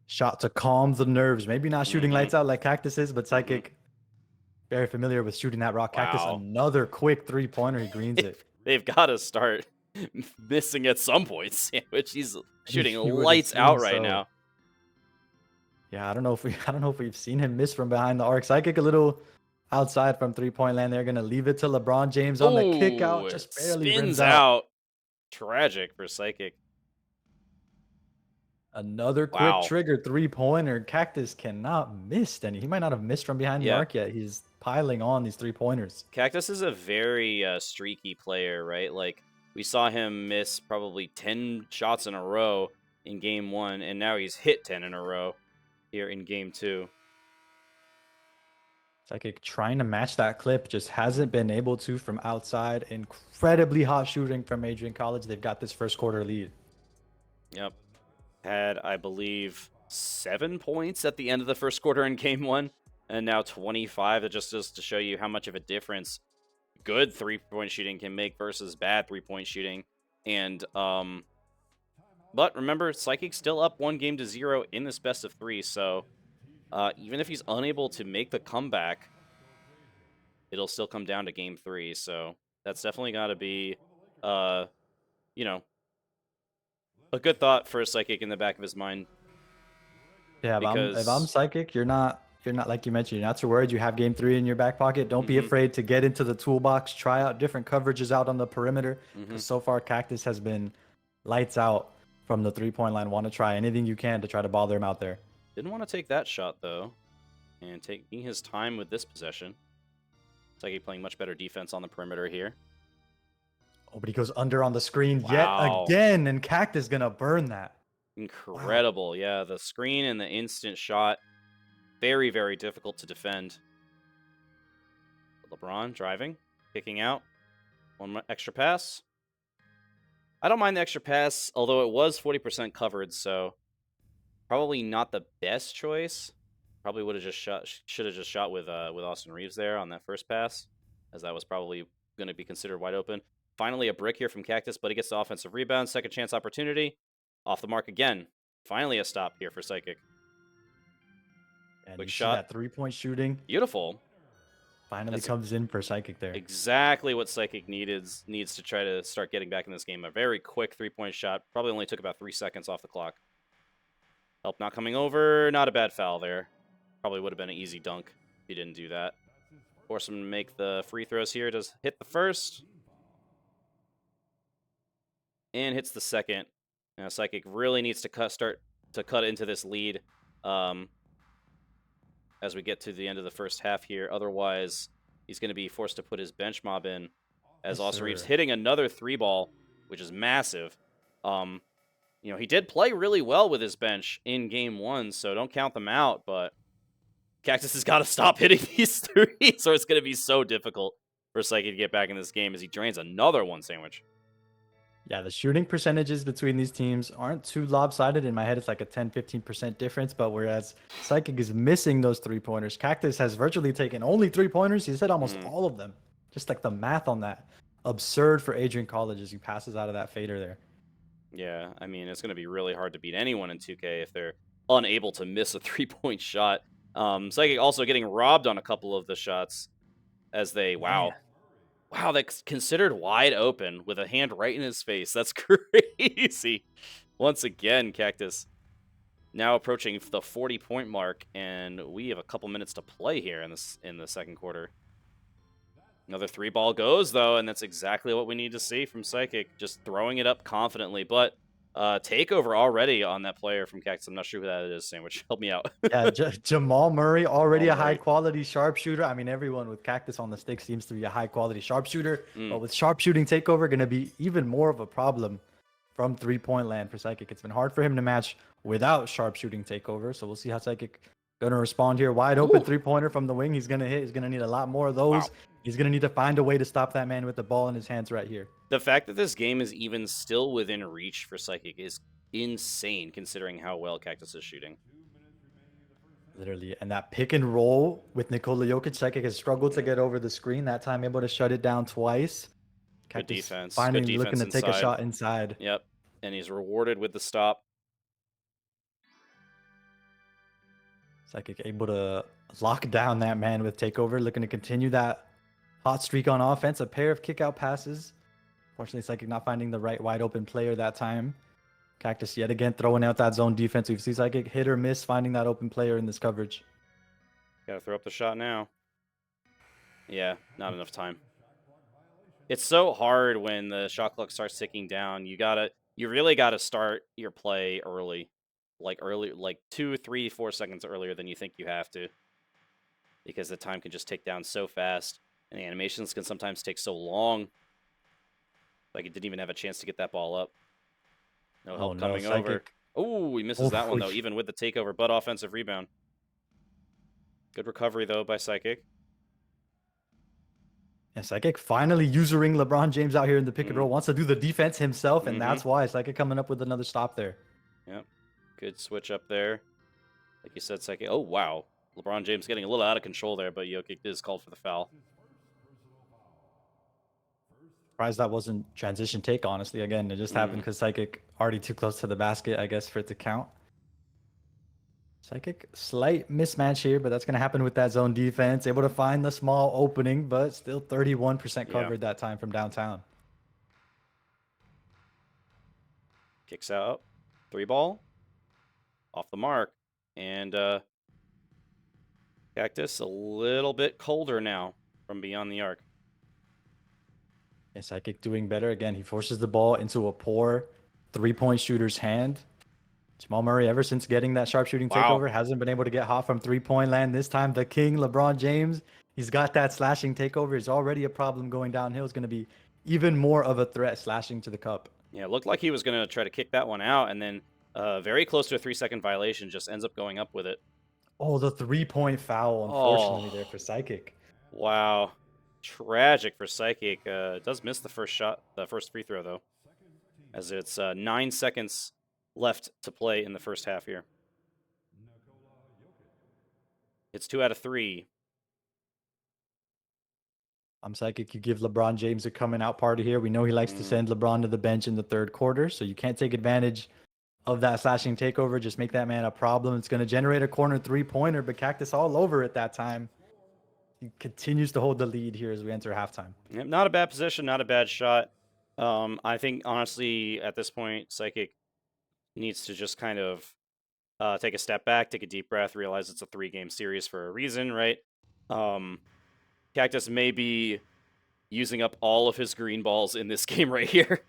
Shot to calm the nerves. Maybe not shooting lights out like Cactus is, but Psychic very familiar with shooting that rock. Cactus, another quick three-pointer. He greens it. They've got to start missing at some point, Sandwich. He's shooting You would lights out assume right so. now. Yeah, I don't know if we've seen him miss from behind the arc. Psychic a little outside from 3-point land. They're gonna leave it to LeBron James on the kick out. Oh, it Just barely rims spins out. out. Tragic for Psychic. Another quick Wow. trigger 3-pointer. Cactus cannot miss, Denny. He might not have missed from behind the Yeah. arc yet. He's piling on these 3-pointers. Cactus is a very streaky player, right? Like, we saw him miss probably 10 shots in a row in game 1, and now he's hit 10 in a row here in game 2. Psychic trying to match that clip, just hasn't been able to from outside. Incredibly hot shooting from Adrian College. They've got this first quarter lead. Yep. Had, I believe, 7 points at the end of the first quarter in game 1, and now 25. That just is to show you how much of a difference good 3-point shooting can make versus bad 3-point shooting. And but remember, Psychic's still up 1-0 in this best of 3, so even if he's unable to make the comeback, it'll still come down to game 3. So that's definitely got to be you know, a good thought for a Psychic in the back of his mind. Yeah, if I'm Psychic, you're not like you mentioned, you're not too worried. You have game 3 in your back pocket. Don't be afraid to get into the toolbox, try out different coverages out on the perimeter. Because so far, Cactus has been lights out from the 3-point line. Want to try anything you can to try to bother him out there. Didn't want to take that shot, though. And taking his time with this possession. Psychic playing much better defense on the perimeter here. Oh, but he goes under on the screen Wow. yet again, and Cactus gonna burn that. Incredible. Wow. Yeah, the screen and the instant shot. Very, very difficult to defend. LeBron driving, kicking out. One extra pass. I don't mind the extra pass, although it was 40% covered, so probably not the best choice. Probably would have just should have just shot with Austin Reeves there on that first pass, as that was probably going to be considered wide open. Finally, a brick here from Cactus, but he gets the offensive rebound. Second chance opportunity. Off the mark again. Finally a stop here for Psychic. And quick you shot. See that 3-point shooting. Beautiful. Finally comes in for Psychic there. Exactly what Psychic needs to try to start getting back in this game. A very quick 3-point shot. Probably only took about 3 seconds off the clock. Help not coming over. Not a bad foul there. Probably would have been an easy dunk if he didn't do that. Force him to make the free throws here. Does hit the first. And hits the second. Now Psychic really needs to start to cut into this lead as we get to the end of the first half here. Otherwise, he's going to be forced to put his bench mob in as Austin Reeves hitting another 3-ball, which is massive. You know, he did play really well with his bench in game 1, so don't count them out, but Cactus has got to stop hitting these threes, or it's going to be so difficult for Psyche to get back in this game as he drains another one sandwich. Yeah, the shooting percentages between these teams aren't too lopsided. In my head, it's like a 10-15% difference, but whereas Psychic is missing those 3-pointers, Cactus has virtually taken only 3-pointers. He's hit almost all of them. Just like the math on that. Absurd for Adrian College as he passes out of that fader there. Yeah, I mean, it's going to be really hard to beat anyone in 2K if they're unable to miss a 3-point shot. Psychic also getting robbed on a couple of the shots as they, wow, that's considered wide open with a hand right in his face. That's crazy. Once again, Cactus now approaching the 40-point mark, and we have a couple minutes to play here in the second quarter. Another 3-ball goes, though, and that's exactly what we need to see from Psychic, just throwing it up confidently. But takeover already on that player from Cactus. I'm not sure who that is, Sandwich. Help me out. Yeah, Jamal Murray, already a high-quality sharpshooter. I mean, everyone with Cactus on the stick seems to be a high-quality sharpshooter. But with sharpshooting takeover, going to be even more of a problem from 3-point land for Psychic. It's been hard for him to match without sharpshooting takeover. So we'll see how Psychic going to respond here. Wide open 3-pointer from the wing. He's going to hit. He's going to need a lot more of those. Wow. He's going to need to find a way to stop that man with the ball in his hands right here. The fact that this game is even still within reach for Psychic is insane, considering how well Cactus is shooting. Literally. And that pick and roll with Nikola Jokic, Psychic has struggled to get over the screen. That time able to shut it down twice. Cactus good defense. Finally looking to take a shot inside. Yep. And he's rewarded with the stop. Psychic able to lock down that man with takeover, looking to continue that hot streak on offense. A pair of kick-out passes Fortunately, Psychic not finding the right wide open player that time. Cactus yet again throwing out that zone defense. We've seen Psychic hit or miss finding that open player in this coverage. Gotta throw up the shot now. Yeah, not enough time. It's so hard when the shot clock starts ticking down. You really gotta start your play early. Like 2, 3, 4 seconds earlier than you think you have to. Because the time can just tick down so fast. And the animations can sometimes take so long. Like it didn't even have a chance to get that ball up. No help coming over. Oh, he misses that one though, even with the takeover, but offensive rebound. Good recovery though by Psychic. And Psychic finally using LeBron James out here in the pick and roll. Wants to do the defense himself, and that's why Psychic coming up with another stop there. Yep. Good switch up there. Like you said, Psychic. Oh, wow. LeBron James getting a little out of control there, but ECAC is called for the foul. Surprised that wasn't transition take, honestly. Again, it just happened because Psychic already too close to the basket, I guess, for it to count. Psychic, slight mismatch here, but that's going to happen with that zone defense. Able to find the small opening, but still 31% covered that time from downtown. Kicks out. 3 ball. Off the mark. And Cactus a little bit colder now from beyond the arc. And Psychic doing better. Again, he forces the ball into a poor three-point shooter's hand. Jamal Murray, ever since getting that sharpshooting takeover, hasn't been able to get hot from three-point land. This time, the king, LeBron James, he's got that slashing takeover. It's already a problem going downhill. It's going to be even more of a threat slashing to the cup. Yeah, it looked like he was going to try to kick that one out, and then very close to a 3-second violation, just ends up going up with it. Oh, the three-point foul, unfortunately, there for Psychic. Wow. Tragic for Psychic. Does miss the first shot, the first free throw, though, as it's 9 seconds left to play in the first half here. It's 2 out of 3. I'm Psychic. You give LeBron James a coming out party here. We know he likes to send LeBron to the bench in the third quarter, so you can't take advantage of that slashing takeover. Just make that man a problem. It's going to generate a corner three-pointer, but Cactus all over it that time. He continues to hold the lead here as we enter halftime. Yep, not a bad position, not a bad shot. I think, honestly, at this point, Psychic needs to just kind of take a step back, take a deep breath, realize it's a 3-game series for a reason, right? Cactus may be using up all of his green balls in this game right here.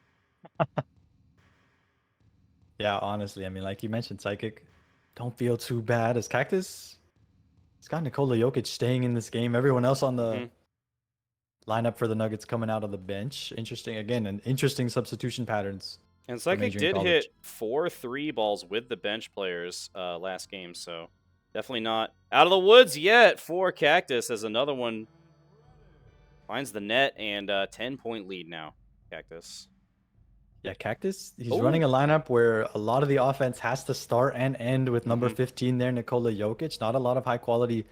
Yeah, honestly, I mean, like you mentioned, Psychic, don't feel too bad as Cactus. It's got Nikola Jokic staying in this game. Everyone else on the lineup for the Nuggets coming out of the bench. Interesting, again, an interesting substitution patterns. And Psychic did hit 4 3 balls with the bench players last game, so definitely not out of the woods yet for Cactus as another one finds the net and 10-point lead now, Cactus. Yeah, Cactus, he's running a lineup where a lot of the offense has to start and end with number 15 there, Nikola Jokic. Not a lot of high-quality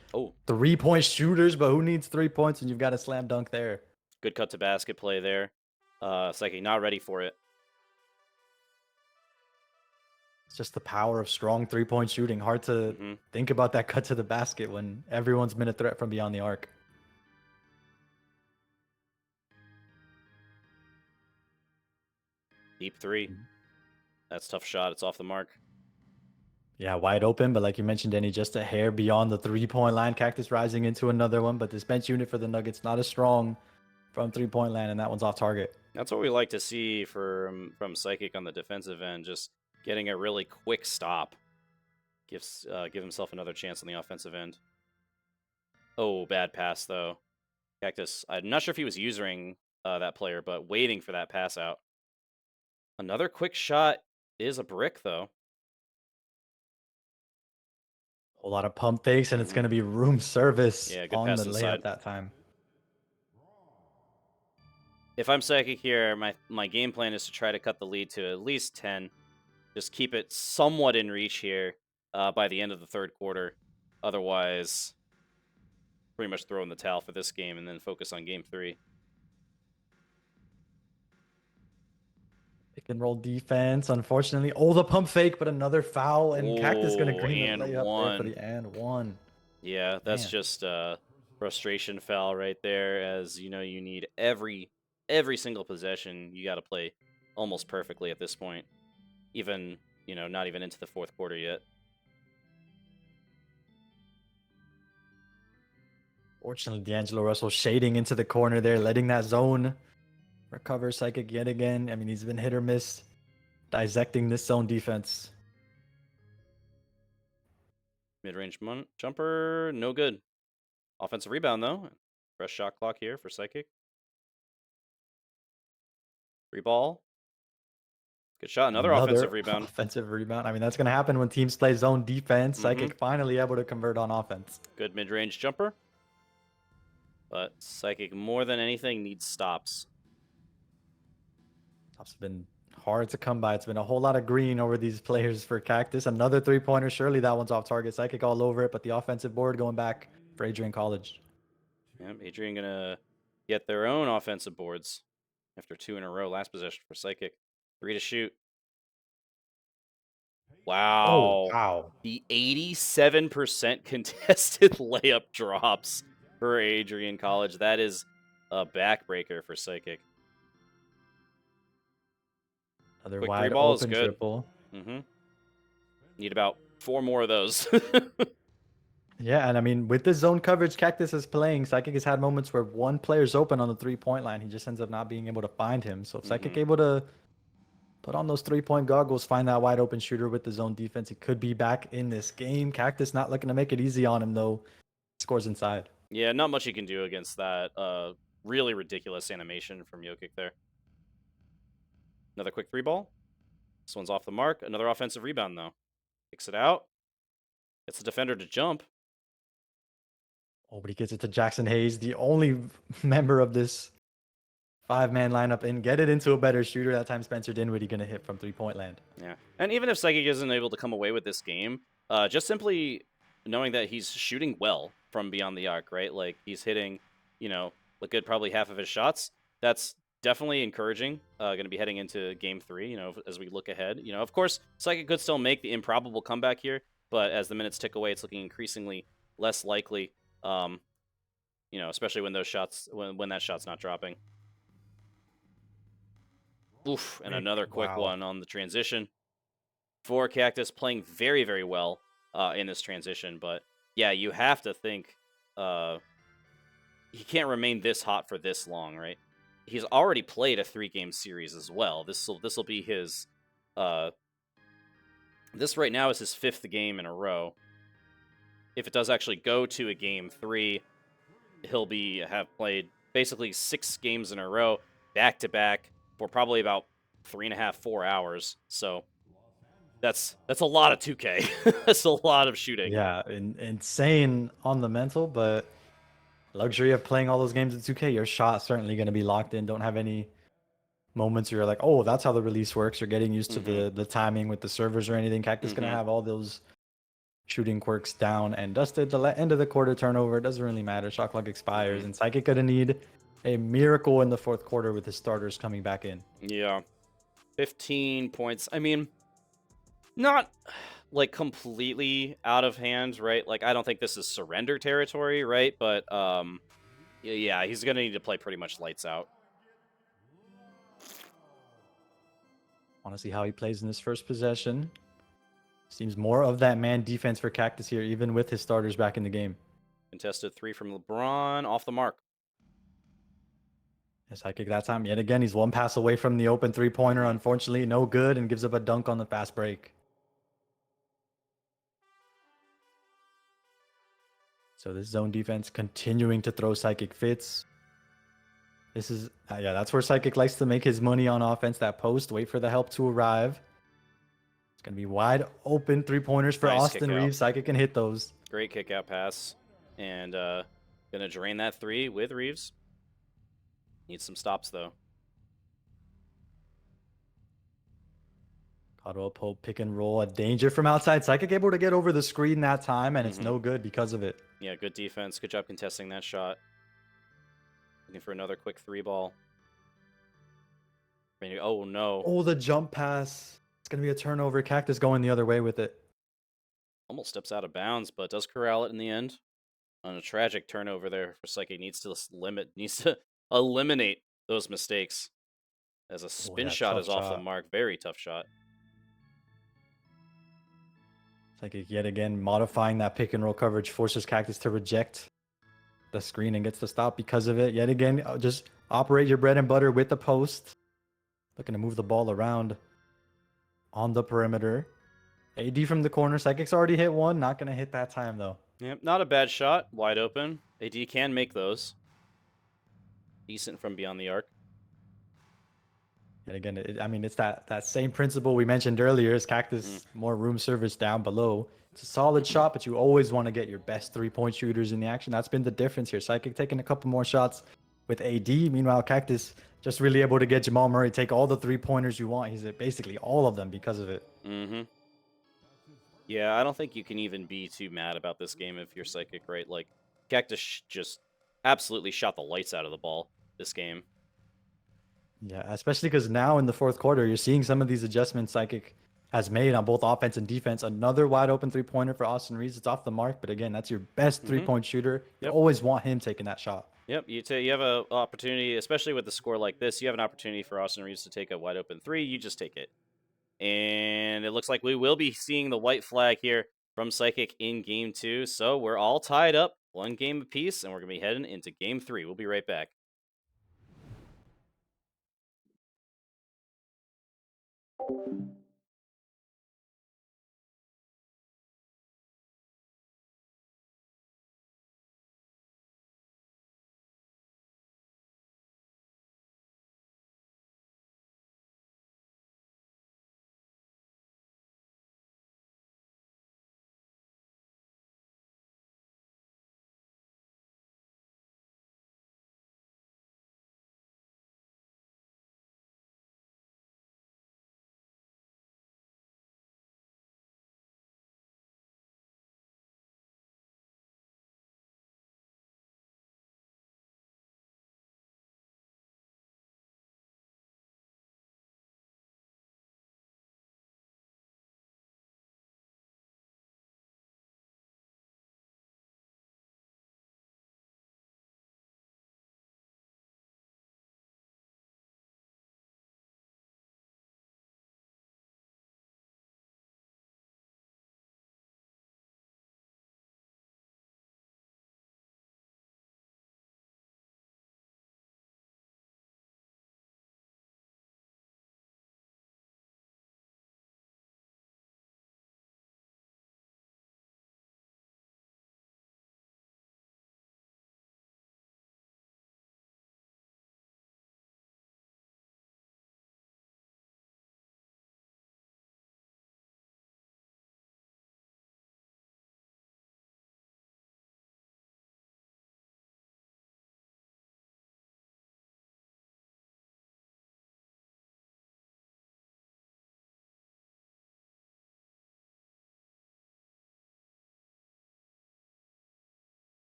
three-point shooters, but who needs 3 points when you've got a slam dunk there? Good cut-to-basket play there. Psychic not ready for it. It's just the power of strong three-point shooting. Hard to think about that cut to the basket when everyone's been a threat from beyond the arc. Deep 3. That's a tough shot. It's off the mark. Yeah, wide open, but like you mentioned, Denny, just a hair beyond the three-point line. Cactus rising into another one, but this bench unit for the Nuggets not as strong from three-point land, and that one's off target. That's what we like to see from Psychic on the defensive end, just getting a really quick stop. Give himself another chance on the offensive end. Oh, bad pass, though. Cactus, I'm not sure if he was using that player, but waiting for that pass out. Another quick shot is a brick, though. A lot of pump fakes, and it's going to be room service on the inside. layup that time. If I'm Psychic here, my game plan is to try to cut the lead to at least 10. Just keep it somewhat in reach here by the end of the third quarter. Otherwise, pretty much throw in the towel for this game and then focus on game 3. Pick and roll defense, unfortunately. Oh, the pump fake, but another foul, and Cactus going to green the layup there for the and one. Yeah, that's just a frustration foul right there, as you know, you need every every single possession you got to play almost perfectly at this point. Even, not even into the fourth quarter yet. Fortunately, D'Angelo Russell shading into the corner there, letting that zone recover Psychic yet again. I mean, he's been hit or miss dissecting this zone defense. Mid-range jumper, no good. Offensive rebound, though. Fresh shot clock here for Psychic. Free ball. Good shot. Another offensive rebound. Offensive rebound. I mean, that's going to happen when teams play zone defense. Psychic finally able to convert on offense. Good mid-range jumper. But Psychic, more than anything, needs stops. Stops have been hard to come by. It's been a whole lot of green over these players for Cactus. Another three-pointer. Surely that one's off target. Psychic all over it, but the offensive board going back for Adrian College. Yep, Adrian going to get their own offensive boards after 2 in a row. Last possession for Psychic. 3 to shoot. Wow. Oh, wow. The 87% contested layup drops for Adrian College. That is a backbreaker for Psychic. Another quick wide 3 ball open is good. triple. Need about 4 more of those. Yeah, and I mean, with the zone coverage Cactus is playing, Psychic has had moments where one player's open on the three-point line. He just ends up not being able to find him. So if Psychic able to put on those three-point goggles, find that wide open shooter with the zone defense, he could be back in this game. Cactus not looking to make it easy on him, though. Scores inside. Yeah, not much you can do against that really ridiculous animation from ECAC there. Another quick 3 ball. This one's off the mark. Another offensive rebound, though. Kicks it out. Gets the defender to jump. Oh, but he gets it to Jackson Hayes, the only member of this 5-man lineup, and get it into a better shooter. That time Spencer Dinwiddie going to hit from three-point land. Yeah, and even if Psychic isn't able to come away with this game, just simply knowing that he's shooting well from beyond the arc, right? Like, he's hitting, a good probably half of his shots. That's definitely encouraging. Going to be heading into Game 3, as we look ahead. Of course, Psychic could still make the improbable comeback here, but as the minutes tick away, it's looking increasingly less likely. Especially when those shots, when that shot's not dropping. Oof, and another quick one on the transition for Cactus, playing very, very well in this transition. But yeah, you have to think he can't remain this hot for this long, right? He's already played a 3-game series as well. This will be his this right now is his 5th game in a row. If it does actually go to a Game 3, he'll have played basically 6 games in a row, back to back, for probably about 3.5, 4 hours. So that's a lot of 2K. That's a lot of shooting. Yeah, insane on the mental, but luxury of playing all those games in 2K. Your shot's certainly going to be locked in. Don't have any moments where you're like, oh, that's how the release works. You're getting used to the timing with the servers or anything. Cactus going to have all those shooting quirks down and dusted. The end of the quarter turnover, it doesn't really matter. Shot clock expires, and Psychic going to need a miracle in the fourth quarter with his starters coming back in. Yeah. 15 points. I mean, not like completely out of hand, right? Like, I don't think this is surrender territory, right? But yeah, he's going to need to play pretty much lights out. Want to see how he plays in this first possession. Seems more of that man defense for Cactus here, even with his starters back in the game. Contested 3 from LeBron, off the mark. Psychic that time, yet again, he's one pass away from the open three-pointer. Unfortunately, no good, and gives up a dunk on the fast break. So this zone defense continuing to throw Psychic fits. This is, yeah, that's where Psychic likes to make his money on offense. That post, wait for the help to arrive. It's going to be wide open three-pointers for Austin Reeves. Psychic can hit those. Great kick-out pass. And going to drain that 3 with Reeves. Needs some stops, though. Caldwell Pope pick and roll. A danger from outside. Psychic able to get over the screen that time, and it's no good because of it. Yeah, good defense. Good job contesting that shot. Looking for another quick 3 ball. Oh, no. Oh, the jump pass. It's going to be a turnover. Cactus going the other way with it. Almost steps out of bounds, but does corral it in the end. On a tragic turnover there for Psychic. Needs to eliminate those mistakes. As a spin yeah, shot tough is off the shot. mark. Very tough shot. Psychic yet again modifying that pick and roll coverage, forces Cactus to reject the screen and gets the stop because of it. Yet again, just operate your bread and butter with the post. Looking to move the ball around on the perimeter. AD from the corner. Psychic's already hit one. Not going to hit that time, though. Yep, not a bad shot. Wide open. AD can make those. Decent from beyond the arc. And again, I mean, it's that same principle we mentioned earlier. Is Cactus more room service down below? It's a solid shot, but you always want to get your best 3-point shooters in the action. That's been the difference here. Psychic taking a couple more shots with AD. Meanwhile, Cactus just really able to get Jamal Murray take all the 3-pointers you want. He's at basically all of them because of it. Mm-hmm. Yeah, I don't think you can even be too mad about this game if you're Psychic, right? Like, Cactus just absolutely shot the lights out of the ball this game. Yeah, especially because now in the fourth quarter, you're seeing some of these adjustments Psychic has made on both offense and defense. Another wide open 3-pointer for Austin Reeves. It's off the mark, but again, that's your best 3-point shooter. You Yep. always want him taking that shot. Yep, you have an opportunity, especially with the score like this, you have an opportunity for Austin Reeves to take a wide open 3. You just take it. And it looks like we will be seeing the white flag here from Psychic in Game 2. So we're all tied up, 1 game apiece, and we're going to be heading into Game 3. We'll be right back.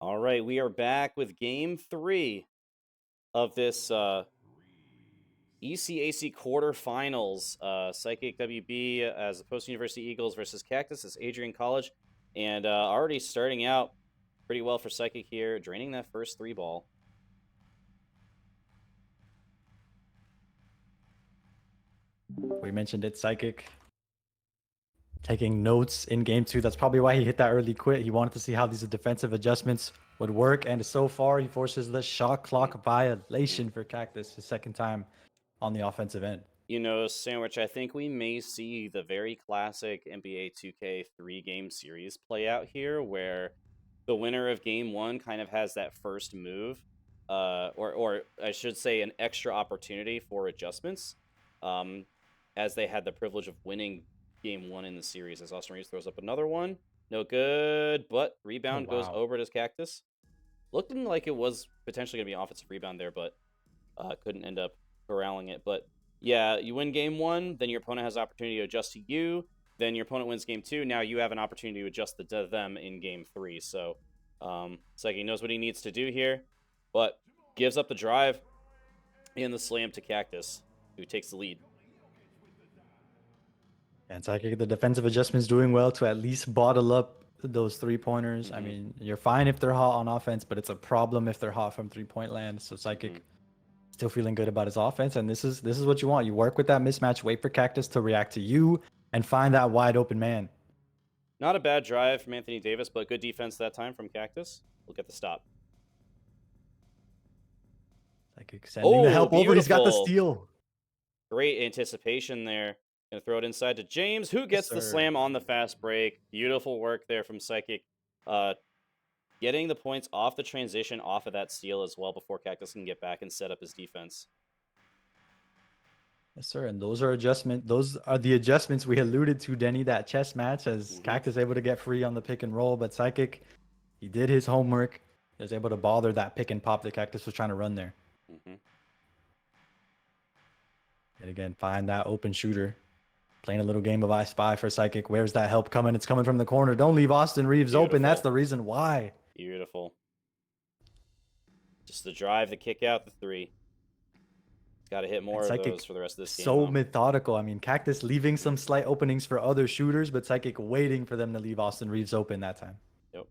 All right, we are back with Game 3 of this ECAC quarterfinals. Psychic WB as the Post University Eagles versus Cactus as Adrian College. And already starting out pretty well for Psychic here, draining that first 3 ball. We mentioned it, Psychic taking notes in game 2. That's probably why he hit that early quit. He wanted to see how these defensive adjustments would work, and so far he forces the shot clock violation for Cactus, his second time on the offensive end. You know, Sandwich, I think we may see the very classic NBA 2K 3-game series play out here, where the winner of game 1 kind of has that first move, or I should say an extra opportunity for adjustments, as they had the privilege of winning game 1 in the series. As Austin Reeves throws up another one. No good, but rebound goes over to Cactus. Looking like it was potentially going to be an offensive rebound there, but couldn't end up corralling it. But yeah, you win game 1, then your opponent has the opportunity to adjust to you. Then your opponent wins game 2. Now you have an opportunity to adjust to them in game 3. So it's like he knows what he needs to do here, but gives up the drive and the slam to Cactus, who takes the lead. And Psychic, the defensive adjustments doing well to at least bottle up those 3-pointers. I mean, you're fine if they're hot on offense, but it's a problem if they're hot from 3-point land. So Psychic still feeling good about his offense, and this is what you want. You work with that mismatch, wait for Cactus to react to you, and find that wide open man. Not a bad drive from Anthony Davis, but good defense that time from Cactus. Look at the stop. Psychic sending the help over. He's got the beautiful. steal. Great anticipation there. Gonna throw it inside to James, who gets the slam on the fast break. Beautiful work there from Psychic. Getting the points off the transition, off of that steal as well, before Cactus can get back and set up his defense. Yes, sir. And those are the adjustments we alluded to, Denny, that chess match, as Cactus able to get free on the pick and roll, but Psychic, he did his homework. He was able to bother that pick and pop that Cactus was trying to run there. And again, find that open shooter. Playing a little game of I Spy for Psychic. Where's that help coming? It's coming from the corner. Don't leave Austin Reeves open. That's the reason why. Beautiful. Just the drive, the kick out, the 3. Got to hit more of those for the rest of this game. So methodical. I mean, Cactus leaving some slight openings for other shooters, but Psychic waiting for them to leave Austin Reeves open that time. Yep.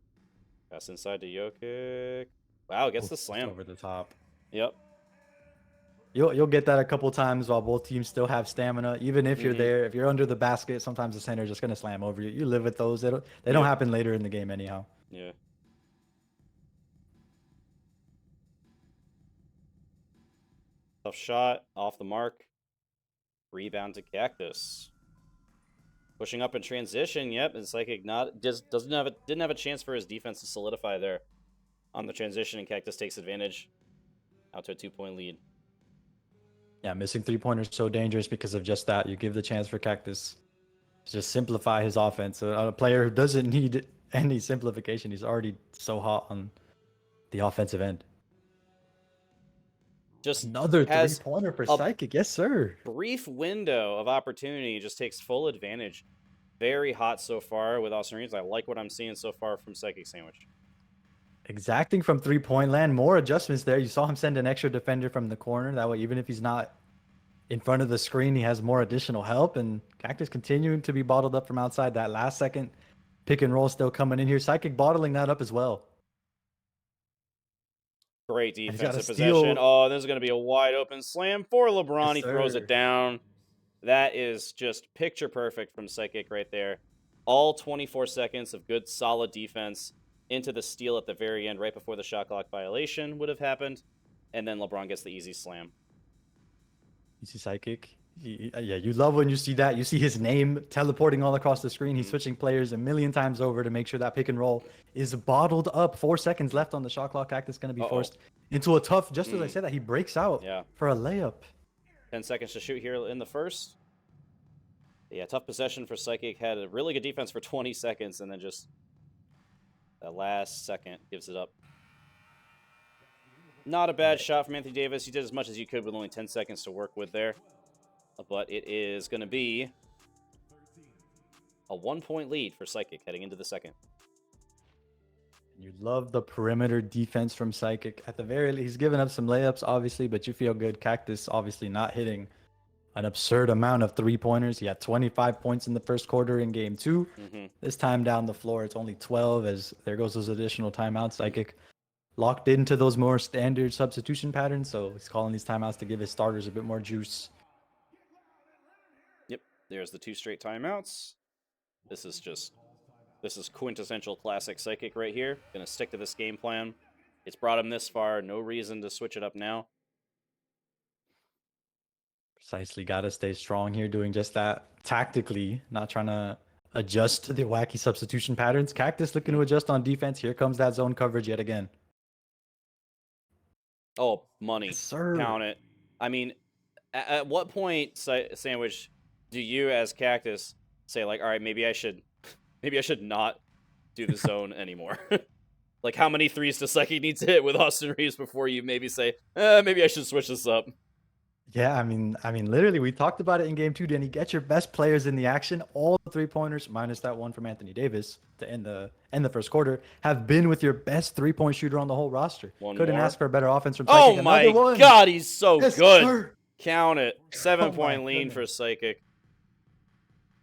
Pass inside to Jokic. Wow, gets the slam. Over the top. Yep. You'll get that a couple times while both teams still have stamina. Even if you're there, if you're under the basket, sometimes the center is just going to slam over you. You live with those. They don't happen later in the game anyhow. Yeah. Tough shot, off the mark. Rebound to Cactus. Pushing up in transition, yep, and Psychic didn't have a chance for his defense to solidify there on the transition, and Cactus takes advantage. Out to a 2-point lead. Yeah, missing 3-pointers so dangerous because of just that. You give the chance for Cactus to just simplify his offense. A player who doesn't need any simplification. He's already so hot on the offensive end. Just another 3-pointer for Psychic. Yes, sir. Brief window of opportunity, just takes full advantage. Very hot so far with Austin Reeves. I like what I'm seeing so far from Psychic Sandwich. Exacting from 3-point land. More adjustments there. You saw him send an extra defender from the corner. That way, even if he's not in front of the screen, he has more additional help. And Cactus continuing to be bottled up from outside. That last second pick and roll still coming in here. Psychic bottling that up as well. Great defensive possession. Oh, this is going to be a wide open slam for LeBron. Yes, he throws it down. That is just picture perfect from Psychic right there. All 24 seconds of good, solid defense into the steal at the very end, right before the shot clock violation would have happened. And then LeBron gets the easy slam. You see Psychic? Yeah, you love when you see that. You see his name teleporting all across the screen. He's switching players a million times over to make sure that pick and roll is bottled up. 4 seconds left on the shot clock. Cactus going to be forced into a tough, just as I said that, he breaks out for a layup. 10 seconds to shoot here in the first. Yeah, tough possession for Psychic. Had a really good defense for 20 seconds, and then just that last second gives it up. Not a bad shot from Anthony Davis. You did as much as you could with only 10 seconds to work with there. But it is going to be a 1-point lead for Psychic heading into the second. You love the perimeter defense from Psychic. At the very least, he's given up some layups, obviously, but you feel good. Cactus obviously not hitting an absurd amount of 3-pointers. He had 25 points in the first quarter in game 2. This time down the floor, it's only 12, as there goes those additional timeouts. Psychic locked into those more standard substitution patterns, so he's calling these timeouts to give his starters a bit more juice. There's the 2 straight timeouts. This is quintessential classic Psychic right here. Gonna stick to this game plan. It's brought him this far. No reason to switch it up now. Precisely, gotta stay strong here, doing just that tactically, not trying to adjust to the wacky substitution patterns. Cactus looking to adjust on defense. Here comes that zone coverage yet again. Oh, money. Yes, sir. Count it. I mean, at what point, Sandwich, do you as Cactus say like, all right, maybe I should not do the zone anymore? Like, how many threes does Psychic need to hit with Austin Reeves before you maybe say, maybe I should switch this up? Yeah, I mean, literally, we talked about it in game 2. Denny, get your best players in the action. All the 3-pointers, minus that one from Anthony Davis to end the first quarter, have been with your best 3-point shooter on the whole roster. Couldn't ask for a better offense from Psychic. Oh my God, he's so yes, good. Sir. Count it. 7-point lead for Psychic.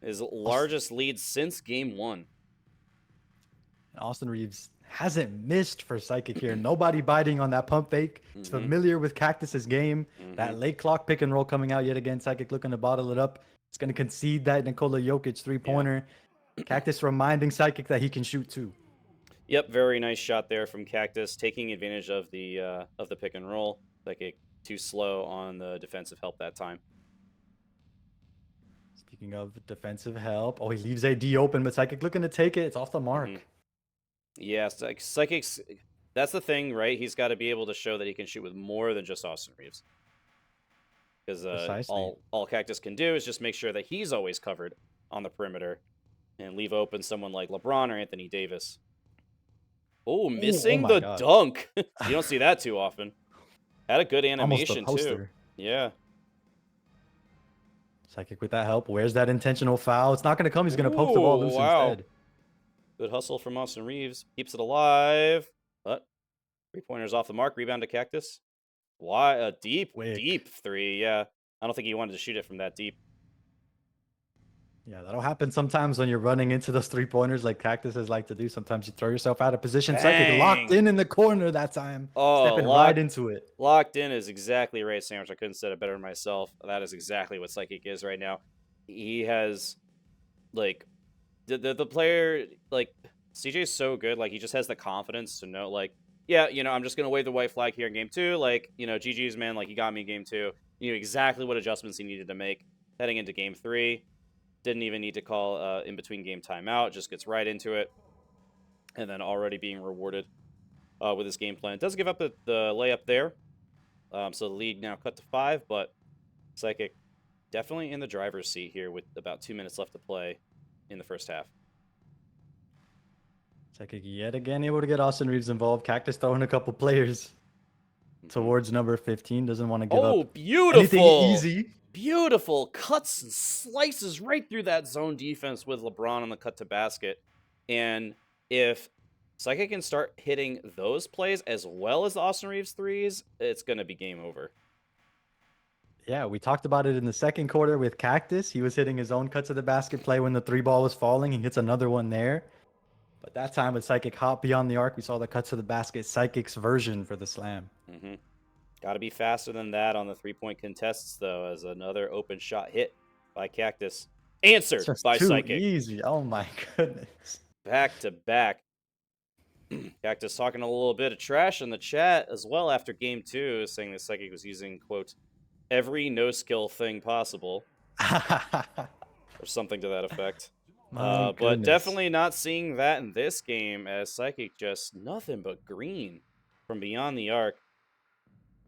His largest lead since game 1. Austin Reeves hasn't missed for Psychic here. Nobody biting on that pump fake. He's familiar with Cactus's game. That late clock pick and roll coming out yet again. Psychic looking to bottle it up. He's going to concede that Nikola Jokic 3-pointer. Yeah. Cactus reminding Psychic that he can shoot too. Yep, very nice shot there from Cactus, taking advantage of the pick and roll. Psychic too slow on the defensive help that time. Speaking of defensive help, he leaves AD open, but Psychic looking to take it. It's off the mark. Yeah, Psychic's, that's the thing, right? He's got to be able to show that he can shoot with more than just Austin Reeves. Because all Cactus can do is just make sure that he's always covered on the perimeter and leave open someone like LeBron or Anthony Davis. Oh, missing the dunk. You don't see that too often. Had a good animation too. Yeah. Psychic with that help. Where's that intentional foul? It's not going to come. He's going to poke the ball loose instead. Good hustle from Austin Reeves. Keeps it alive. But 3-pointers off the mark. Rebound to Cactus. Why? A deep 3. Yeah. I don't think he wanted to shoot it from that deep. Yeah, that'll happen sometimes when you're running into those 3-pointers like Cactuses like to do. Sometimes you throw yourself out of position. Psychic locked in the corner that time. Stepping right into it. Locked in is exactly right, Sandwich. I couldn't say it better myself. That is exactly what Psychic is right now. He has, like, the player, like, CJ's so good. Like, he just has the confidence to know, like, yeah, I'm just going to wave the white flag here in game 2. Like, GG's, man. Like, he got me in game 2. He knew exactly what adjustments he needed to make heading into game 3. Didn't even need to call in between game timeout. Just gets right into it. And then already being rewarded with his game plan. Does give up the layup there. So the lead now cut to 5. But Psychic definitely in the driver's seat here with about 2 minutes left to play in the first half. Psychic yet again able to get Austin Reeves involved. Cactus throwing a couple players towards number 15. Doesn't want to give up beautiful. anything easy. Beautiful cuts and slices right through that zone defense with LeBron on the cut to basket. And if Psychic can start hitting those plays as well as the Austin Reeves threes, it's going to be game over. Yeah, we talked about it in the second quarter with Cactus. He was hitting his own cut to the basket play when the 3-ball was falling. He hits another one there. But that time with Psychic hop beyond the arc, we saw the cut to the basket, Psychic's version for the slam. Got to be faster than that on the 3-point contests, though, as another open shot hit by Cactus. Answered by Psychic. Easy. Oh, my goodness. Back to back. Cactus talking a little bit of trash in the chat as well after game 2, saying that Psychic was using, quote, every no-skill thing possible. Or something to that effect. But definitely not seeing that in this game, as Psychic just nothing but green from beyond the arc.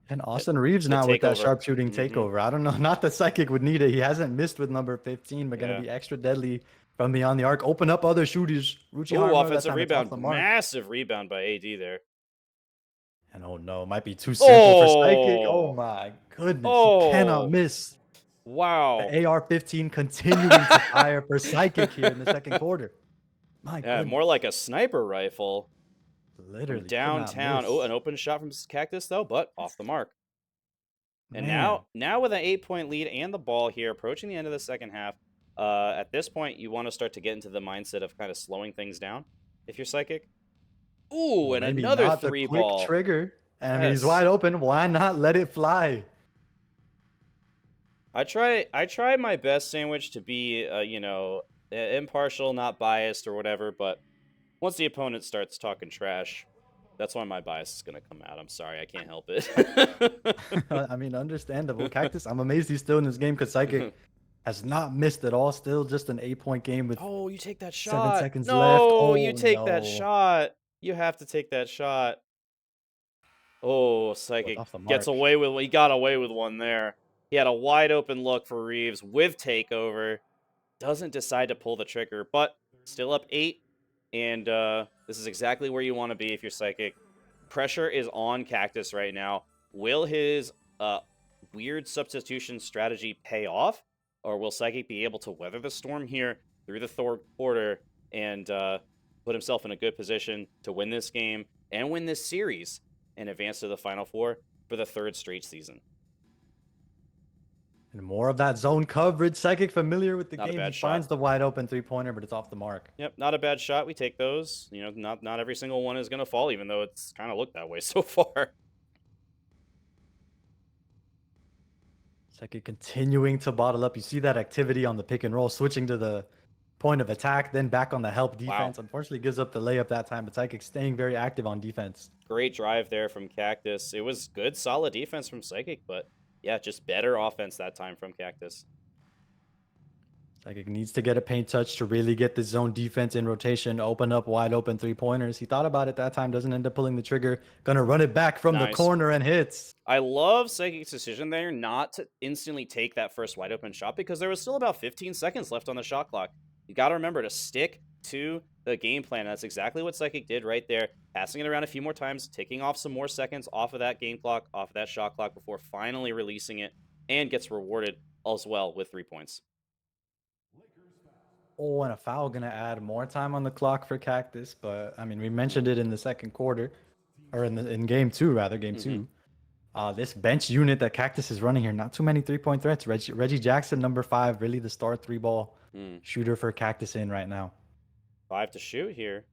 And Austin Reeves now with that sharpshooting takeover. I don't know. Not that Psychic would need it. He hasn't missed with number 15, but going to be extra deadly from beyond the arc. Open up other shooters. Offensive rebound. Massive rebound by AD there. And oh no, might be too simple for Psychic. Oh my goodness. He cannot miss. Wow. The AR-15 continuing to fire for Psychic here in the second quarter. My goodness. More like a sniper rifle. Literally from downtown. An open shot from Cactus though, but off the mark. And now with an 8-point lead and the ball here, approaching the end of the second half. At this point, you want to start to get into the mindset of kind of slowing things down if you're Psychic. Ooh, and another 3-ball. Trigger. And he's wide open. Why not let it fly? I try my best, Sandwich, to be impartial, not biased or whatever, but once the opponent starts talking trash, that's when my bias is gonna come out. I'm sorry, I can't help it. I mean, understandable. Cactus, I'm amazed he's still in this game because Psychic has not missed at all. Still just an 8-point game with Oh, you take that 7 shot. seconds left. No, you Oh take that no. shot. You have to take that shot. Oh, Was Psychic off the gets mark. away with he got away with one there. He had a wide open look for Reeves with takeover. Doesn't decide to pull the trigger, but still up 8. And this is exactly where you want to be if you're Psychic. Pressure is on Cactus right now. Will his weird substitution strategy pay off? Or will Psychic be able to weather the storm here through the third quarter and put himself in a good position to win this game and win this series and advance to the Final Four for the 3rd straight season? And more of that zone coverage. Psychic familiar with the Not a game. He bad shot. finds the wide open 3-pointer, but it's off the mark. Yep, not a bad shot. We take those. Not every single one is going to fall, even though it's kind of looked that way so far. Psychic continuing to bottle up. You see that activity on the pick and roll, switching to the point of attack, then back on the help defense. Wow. Unfortunately, gives up the layup that time, but Psychic staying very active on defense. Great drive there from Cactus. It was good, solid defense from Psychic, but yeah, just better offense that time from Cactus. Psychic needs to get a paint touch to really get the zone defense in rotation, open up wide open 3-pointers. He thought about it that time, doesn't end up pulling the trigger. Gonna run it back from the Nice. corner and hits. I love Psychic's decision there not to instantly take that first wide open shot because there was still about 15 seconds left on the shot clock. You got to remember to stick to the game plan. That's exactly what Psychic did right there, passing it around a few more times, taking off some more seconds off of that game clock, off of that shot clock before finally releasing it, and gets rewarded as well with 3 points. Oh, and a foul gonna add more time on the clock for Cactus, but I mean, we mentioned it in the second quarter, or in game 2 rather, game 2. This bench unit that Cactus is running here, not too many 3-point threats. Reggie Jackson, number 5, really the star 3-ball shooter for Cactus in right now. 5 to shoot here.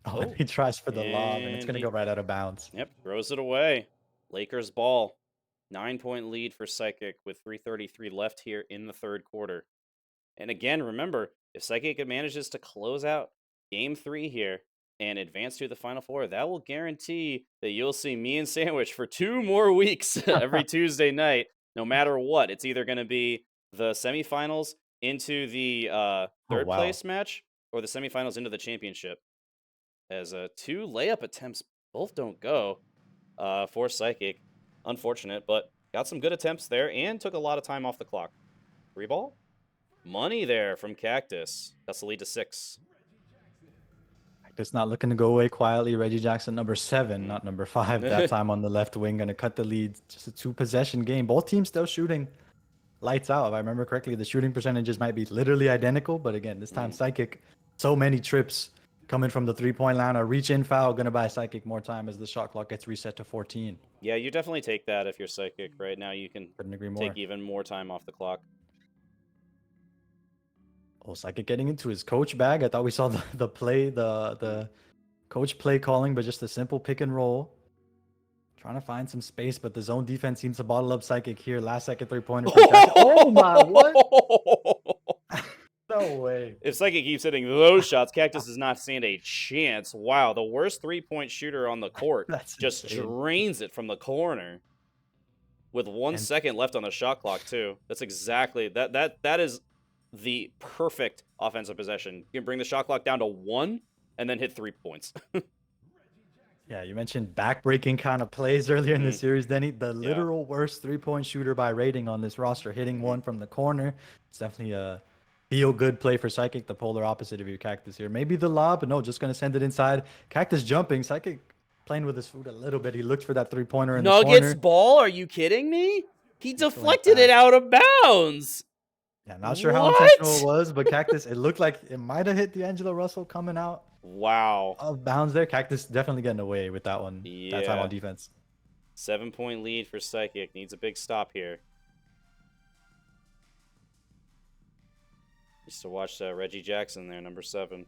Oh, and he tries for the lob, and it's gonna go right out of bounds. Yep, throws it away. Lakers ball. 9-point lead for Psychic with 3:33 left here in the 3rd quarter. And again, remember, if Psychic manages to close out game 3 here and advance to the Final Four, that will guarantee that you'll see me and Sandwich for 2 more weeks every Tuesday night, no matter what. It's either going to be the semifinals into the third place match or the semifinals into the championship. As 2 layup attempts both don't go for Psychic. Unfortunate, but got some good attempts there and took a lot of time off the clock. 3 ball? Money there from Cactus. That's the lead to 6. Cactus not looking to go away quietly. Reggie Jackson, number 7, not number 5. That time on the left wing, going to cut the lead. Just a 2-possession game. Both teams still shooting lights out. If I remember correctly, the shooting percentages might be literally identical. But again, this time Psychic, so many trips coming from the 3-point line. A reach-in foul going to buy Psychic more time as the shot clock gets reset to 14. Yeah, you definitely take that if you're Psychic right now. You can Couldn't agree more. take even more time off the clock. Oh, Psychic getting into his coach bag. I thought we saw the play, the coach play calling, but just a simple pick and roll. Trying to find some space, but the zone defense seems to bottle up Psychic here. Last second 3-pointer. Oh my, what? No way. If Psychic keeps hitting those shots, Cactus does not stand a chance. Wow, the worst 3-point shooter on the court just drains it from the corner. With 1 second left on the shot clock, too. That's exactly that is the perfect offensive possession. You can bring the shot clock down to 1 and then hit 3 points. Yeah, you mentioned backbreaking kind of plays earlier in the series, Denny. The literal worst 3-point shooter by rating on this roster, hitting one from the corner. It's definitely a feel-good play for Psychic, the polar opposite of your Cactus here. Maybe the lob, but no, just going to send it inside. Cactus jumping. Psychic playing with his foot a little bit. He looked for that 3-pointer in the corner. Nuggets ball? Are you kidding me? He deflected it out of bounds. Yeah, not sure how intentional it was, but Cactus, it looked like it might have hit D'Angelo Russell coming out. Wow. Of bounds there. Cactus definitely getting away with that one. Yeah. That time on defense. 7-point lead for Psychic. Needs a big stop here. Used to watch Reggie Jackson there, number 7.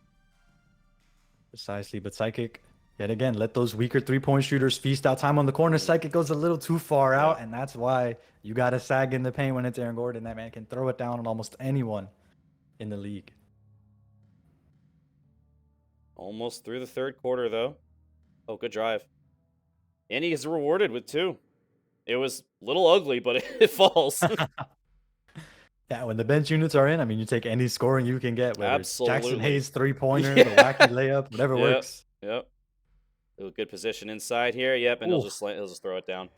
Precisely, but Psychic Yet again, let those weaker three-point shooters feast out time on the corner. Psychic goes a little too far Yeah. out, and that's why you got to sag in the paint when it's Aaron Gordon. That man can throw it down on almost anyone in the league. Almost through the third quarter, though. Oh, good drive. And he is rewarded with 2. It was a little ugly, but it falls. Yeah, when the bench units are in, I mean, you take any scoring you can get, whether it's Jackson Absolutely. Hayes three-pointer, the Yeah. wacky layup, whatever Yep. works. Yep. Good position inside here. Yep, and Ooh, he'll just throw it down.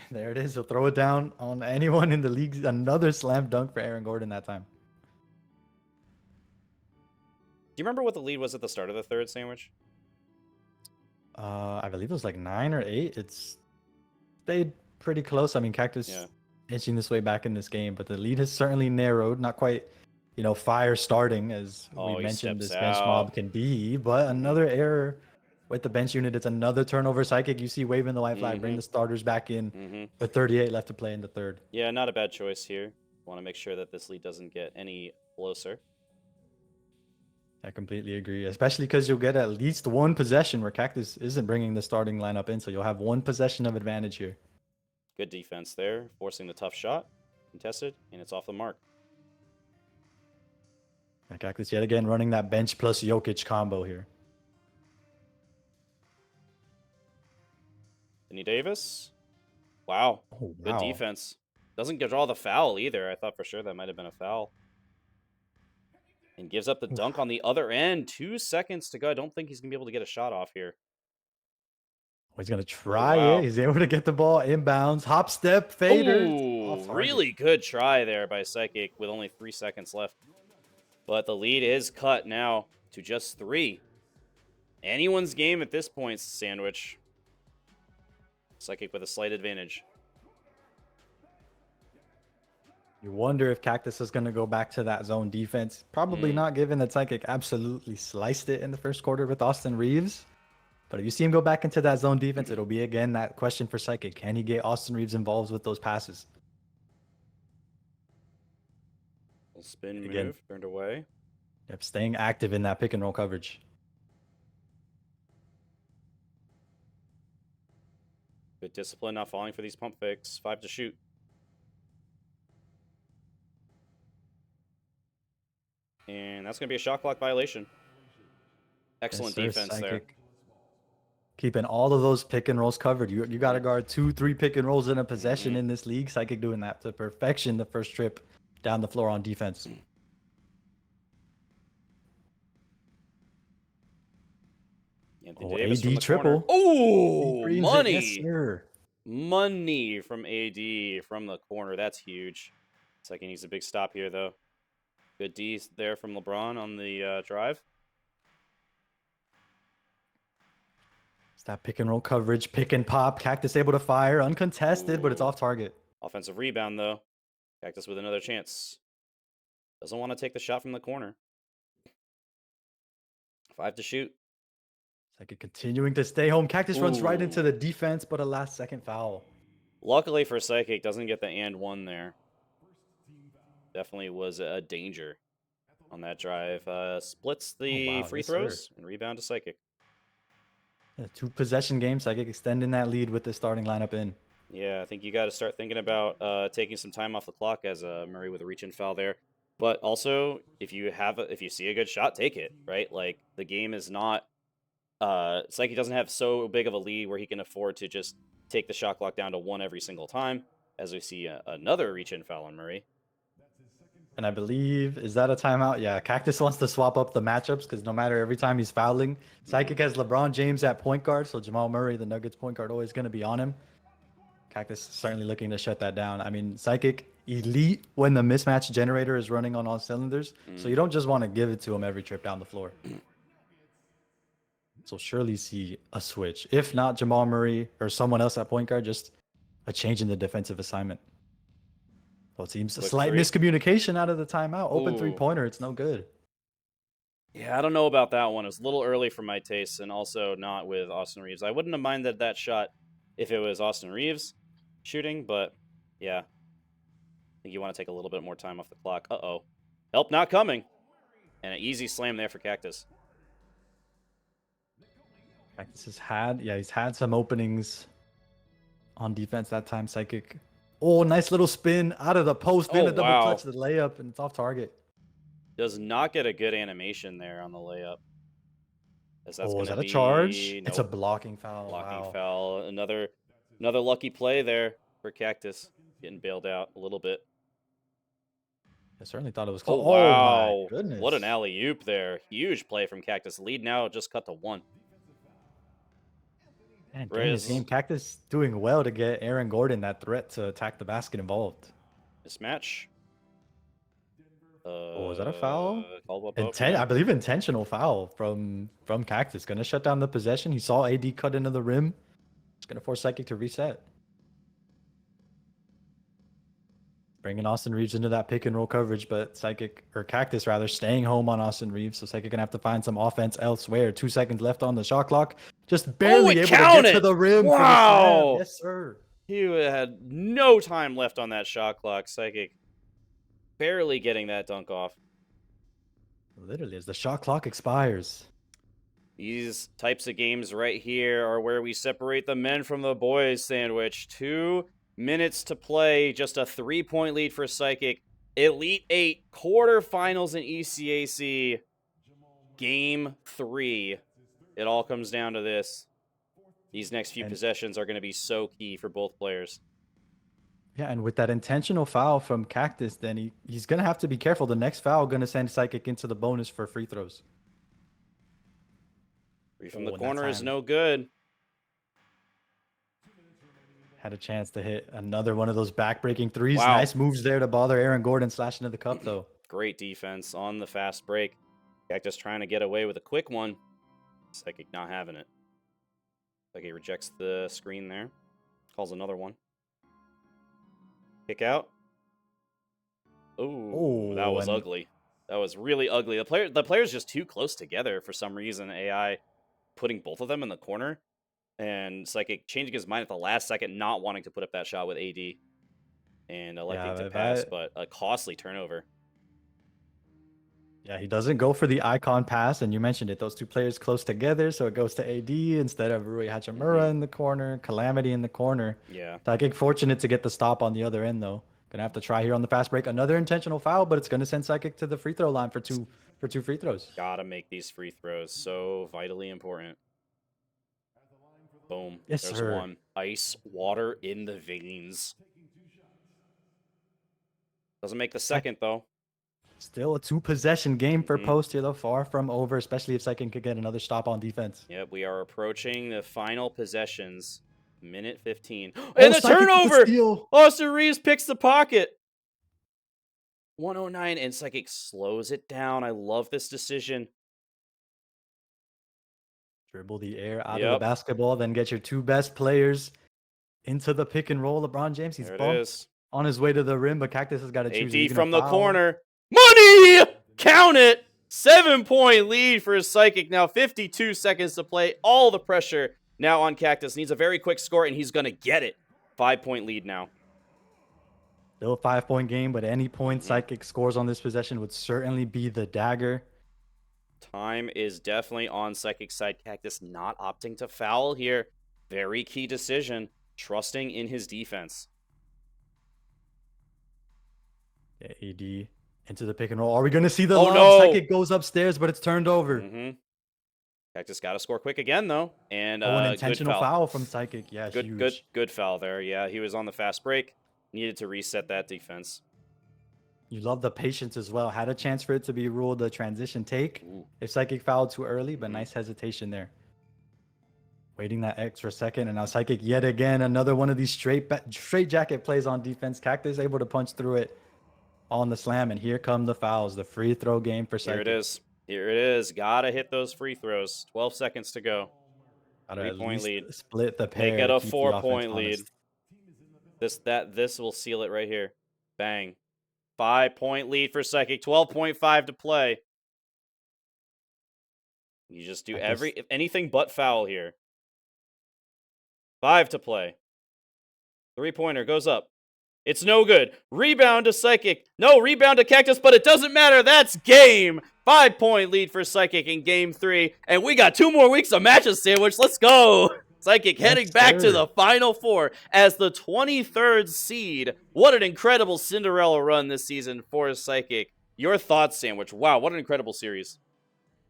there it is. He'll throw it down on anyone in the league. Another slam dunk for Aaron Gordon that time. Do you remember what the lead was at the start of the third, Sandwich? I believe it was like 9 or 8. It's stayed pretty close. I mean, Cactus Yeah. inching this way back in this game, but the lead has certainly narrowed. Not quite, fire starting as Oh, we he mentioned steps this bench mob out. can be. But another error with the bench unit. It's another turnover. Psychic, you see waving the white flag. Bring the starters back in. With 38 left to play in the third. Yeah, not a bad choice here. Want to make sure that this lead doesn't get any closer. I completely agree, especially because you'll get at least one possession where Cactus isn't bringing the starting lineup in, so you'll have one possession of advantage here. Good defense there, forcing the tough shot. Contested, and it's off the mark. And Cactus yet again running that bench plus Jokic combo here. Denny Davis. Wow. Oh, Good wow. defense. Doesn't draw the foul either. I thought for sure that might have been a foul. And gives up the dunk on the other end. 2 seconds to go. I don't think he's going to be able to get a shot off here. He's going to try wow. it. He's able to get the ball inbounds. Hop step, fader. Ooh, really good try there by Psychic with only 3 seconds left. But the lead is cut now to just 3. Anyone's game at this point, Sandwich. Psychic with a slight advantage. You wonder if Cactus is going to go back to that zone defense. Probably not, given that Psychic absolutely sliced it in the first quarter with Austin Reeves. But if you see him go back into that zone defense, it'll be, again, that question for Psychic. Can he get Austin Reeves involved with those passes? Spin move, turned away. Yep, staying active in that pick and roll coverage. Good discipline, not falling for these pump fakes. 5 to shoot. And that's going to be a shot clock violation. Excellent defense there. Keeping all of those pick and rolls covered. You got to guard 2-3 pick and rolls in a possession in this league. Psychic doing that to perfection the first trip down the floor on defense. Davis AD triple. Oh, money. Yes, sir. Money from AD from the corner. That's huge. Psychic needs a big stop here, though. Good D there from LeBron on the drive. It's that pick and roll coverage, pick and pop. Cactus able to fire, uncontested, but it's off target. Offensive rebound, though. Cactus with another chance. Doesn't want to take the shot from the corner. 5 to shoot. Psychic continuing to stay home. Cactus runs right into the defense, but a last second foul. Luckily for Psychic, doesn't get the and one there. Definitely was a danger on that drive. Splits the free throws and rebound to Psychic. A 2-possession game. Psychic extending that lead with the starting lineup in. Yeah, I think you got to start thinking about taking some time off the clock as Murray with a reach-in foul there. But also, if you see a good shot, take it, right? Like, the game is not... Psychic doesn't have so big of a lead where he can afford to just take the shot clock down to 1 every single time, as we see another reach-in foul on Murray. And I believe, is that a timeout? Yeah, Cactus wants to swap up the matchups because no matter every time he's fouling, Psychic has LeBron James at point guard, so Jamal Murray, the Nuggets point guard, always going to be on him. Cactus certainly looking to shut that down. I mean, Psychic, elite when the mismatch generator is running on all cylinders, so you don't just want to give it to him every trip down the floor. So surely see a switch. If not Jamal Murray or someone else at point guard, just a change in the defensive assignment. Well, it seems a slight miscommunication out of the timeout. Open three-pointer, it's no good. Yeah, I don't know about that one. It was a little early for my tastes, and also not with Austin Reeves. I wouldn't have minded that shot if it was Austin Reeves shooting, but yeah. I think you want to take a little bit more time off the clock. Uh-oh. Help not coming. And an easy slam there for Cactus. Cactus he's had some openings on defense that time. Psychic. Oh, nice little spin out of the post. Then Oh, a double wow. clutch, the layup, and it's off target. Does not get a good animation there on the layup. As that's Oh, is going to that a be... charge? It's a Nope. blocking foul. Blocking Wow. foul. Another lucky play there for Cactus. Getting bailed out a little bit. I certainly thought it was Oh, close. Oh, my wow. What an goodness. alley-oop there. Huge play from Cactus. Lead now just cut to 1. Man, during this Riz. game, Cactus doing well to get Aaron Gordon that threat to attack the basket involved. Mismatch. Oh, is that a foul? Caldwell Pope, I yeah. believe intentional foul from Cactus. Gonna shut down the possession. He saw AD cut into the rim. It's gonna force Psychic to reset. Bringing Austin Reeves into that pick and roll coverage, but Cactus rather staying home on Austin Reeves. So Psychic gonna have to find some offense elsewhere. 2 seconds left on the shot clock. Just barely able to get to the rim for the slam. Wow. Yes, sir. He had no time left on that shot clock. Psychic barely getting that dunk off. Literally, as the shot clock expires. These types of games right here are where we separate the men from the boys sandwich. 2 minutes to play, just a 3-point lead for Psychic. Elite 8 quarterfinals in ECAC. Game 3. It all comes down to this. These next few possessions are going to be so key for both players. Yeah, and with that intentional foul from Cactus, then he's going to have to be careful. The next foul going to send Psychic into the bonus for free throws. Three from the corner is no good. Had a chance to hit another one of those back-breaking threes. Wow. Nice moves there to bother Aaron Gordon slashing into the cup, though. Great defense on the fast break. Cactus trying to get away with a quick one. Psychic not having it. Psychic rejects the screen there. Calls another one. Kick out. Ooh, that was ugly. That was really ugly. The player's just too close together for some reason. AI putting both of them in the corner. And Psychic changing his mind at the last second, not wanting to put up that shot with AD. And electing to pass, but a costly turnover. Yeah, he doesn't go for the icon pass, and you mentioned it. Those two players close together, so it goes to AD instead of Rui Hachimura in the corner, Calamity in the corner. Yeah. Psychic fortunate to get the stop on the other end, though. Gonna have to try here on the fast break. Another intentional foul, but it's gonna send Psychic to the free throw line for two free throws. Gotta make these free throws so vitally important. Boom. Yes, There's sir. one. Ice water in the veins. Doesn't make the second, though. Still a 2-possession game for Post here, though. Far from over, especially if Psychic could get another stop on defense. Yep, we are approaching the final possessions. Minute 15. And the turnover! Austin Reeves picks the pocket. 109, and Psychic slows it down. I love this decision. Dribble the air out of the basketball, then get your 2 best players into the pick and roll. LeBron James, he's bumped on his way to the rim, but Cactus has got to choose. AD from the corner. Money! Count it! 7-point lead for Psychic. Now 52 seconds to play. All the pressure now on Cactus. Needs a very quick score, and he's going to get it. 5-point lead now. Still a 5-point game, but any point Psychic scores on this possession would certainly be the dagger. Time is definitely on Psychic side. Cactus not opting to foul here. Very key decision. Trusting in his defense. Yeah, AD into the pick and roll. Are we going to see the lob? No. Psychic goes upstairs, but it's turned over. Cactus got to score quick again, though. And an intentional foul from Psychic. Yeah, good foul there. Yeah, he was on the fast break. Needed to reset that defense. You love the patience as well. Had a chance for it to be ruled a transition take if Psychic fouled too early, but nice hesitation there. Waiting that extra second, and now Psychic yet again, another one of these straight jacket plays on defense. Cactus able to punch through it on the slam, and here come the fouls. The free throw game for Psychic. Here it is. Gotta hit those free throws. 12 seconds to go. 3-point lead. Split the pair. Make it a 4-point lead. This will seal it right here. Bang. 5-point lead for Psychic. 12.5 to play. You just do anything but foul here. 5 to play. 3-pointer goes up. It's no good. Rebound to Psychic. No, rebound to Cactus, but it doesn't matter. That's game. 5-point lead for Psychic in game 3. And we got 2 more weeks of matches, Sandwich. Let's go. Psychic Yes, heading back to sir. the Final Four as the 23rd seed. What an incredible Cinderella run this season for Psychic. Your thoughts, Sandwich? Wow, what an incredible series.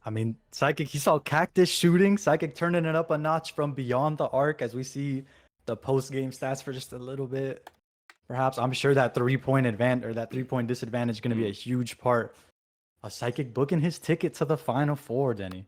I mean, Psychic, he saw Cactus shooting. Psychic turning it up a notch from beyond the arc as we see the post-game stats for just a little bit. Perhaps I'm sure that 3-point advantage or that 3-point disadvantage is going to be a huge part of Psychic booking his ticket to the Final Four, Denny.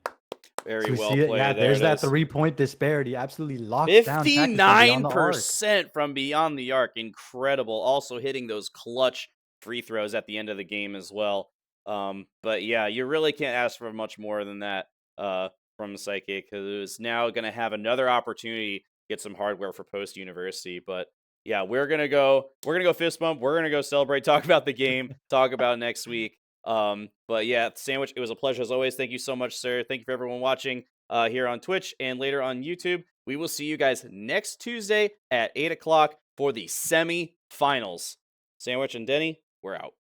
Very So well see it? played. Yeah, There there's it that is. 3-point disparity. Absolutely locked down Cactus from beyond the arc. 59% from beyond the arc. Incredible. Also hitting those clutch free throws at the end of the game as well. But yeah, you really can't ask for much more than that from Psychic, because now going to have another opportunity to get some hardware for post university. But yeah, we're gonna go fist bump. We're gonna go celebrate, talk about the game, talk about next week. But yeah, Sandwich, it was a pleasure as always. Thank you so much, sir. Thank you for everyone watching here on Twitch and later on YouTube. We will see you guys next Tuesday at 8 o'clock for the semi-finals. Sandwich and Denny, we're out.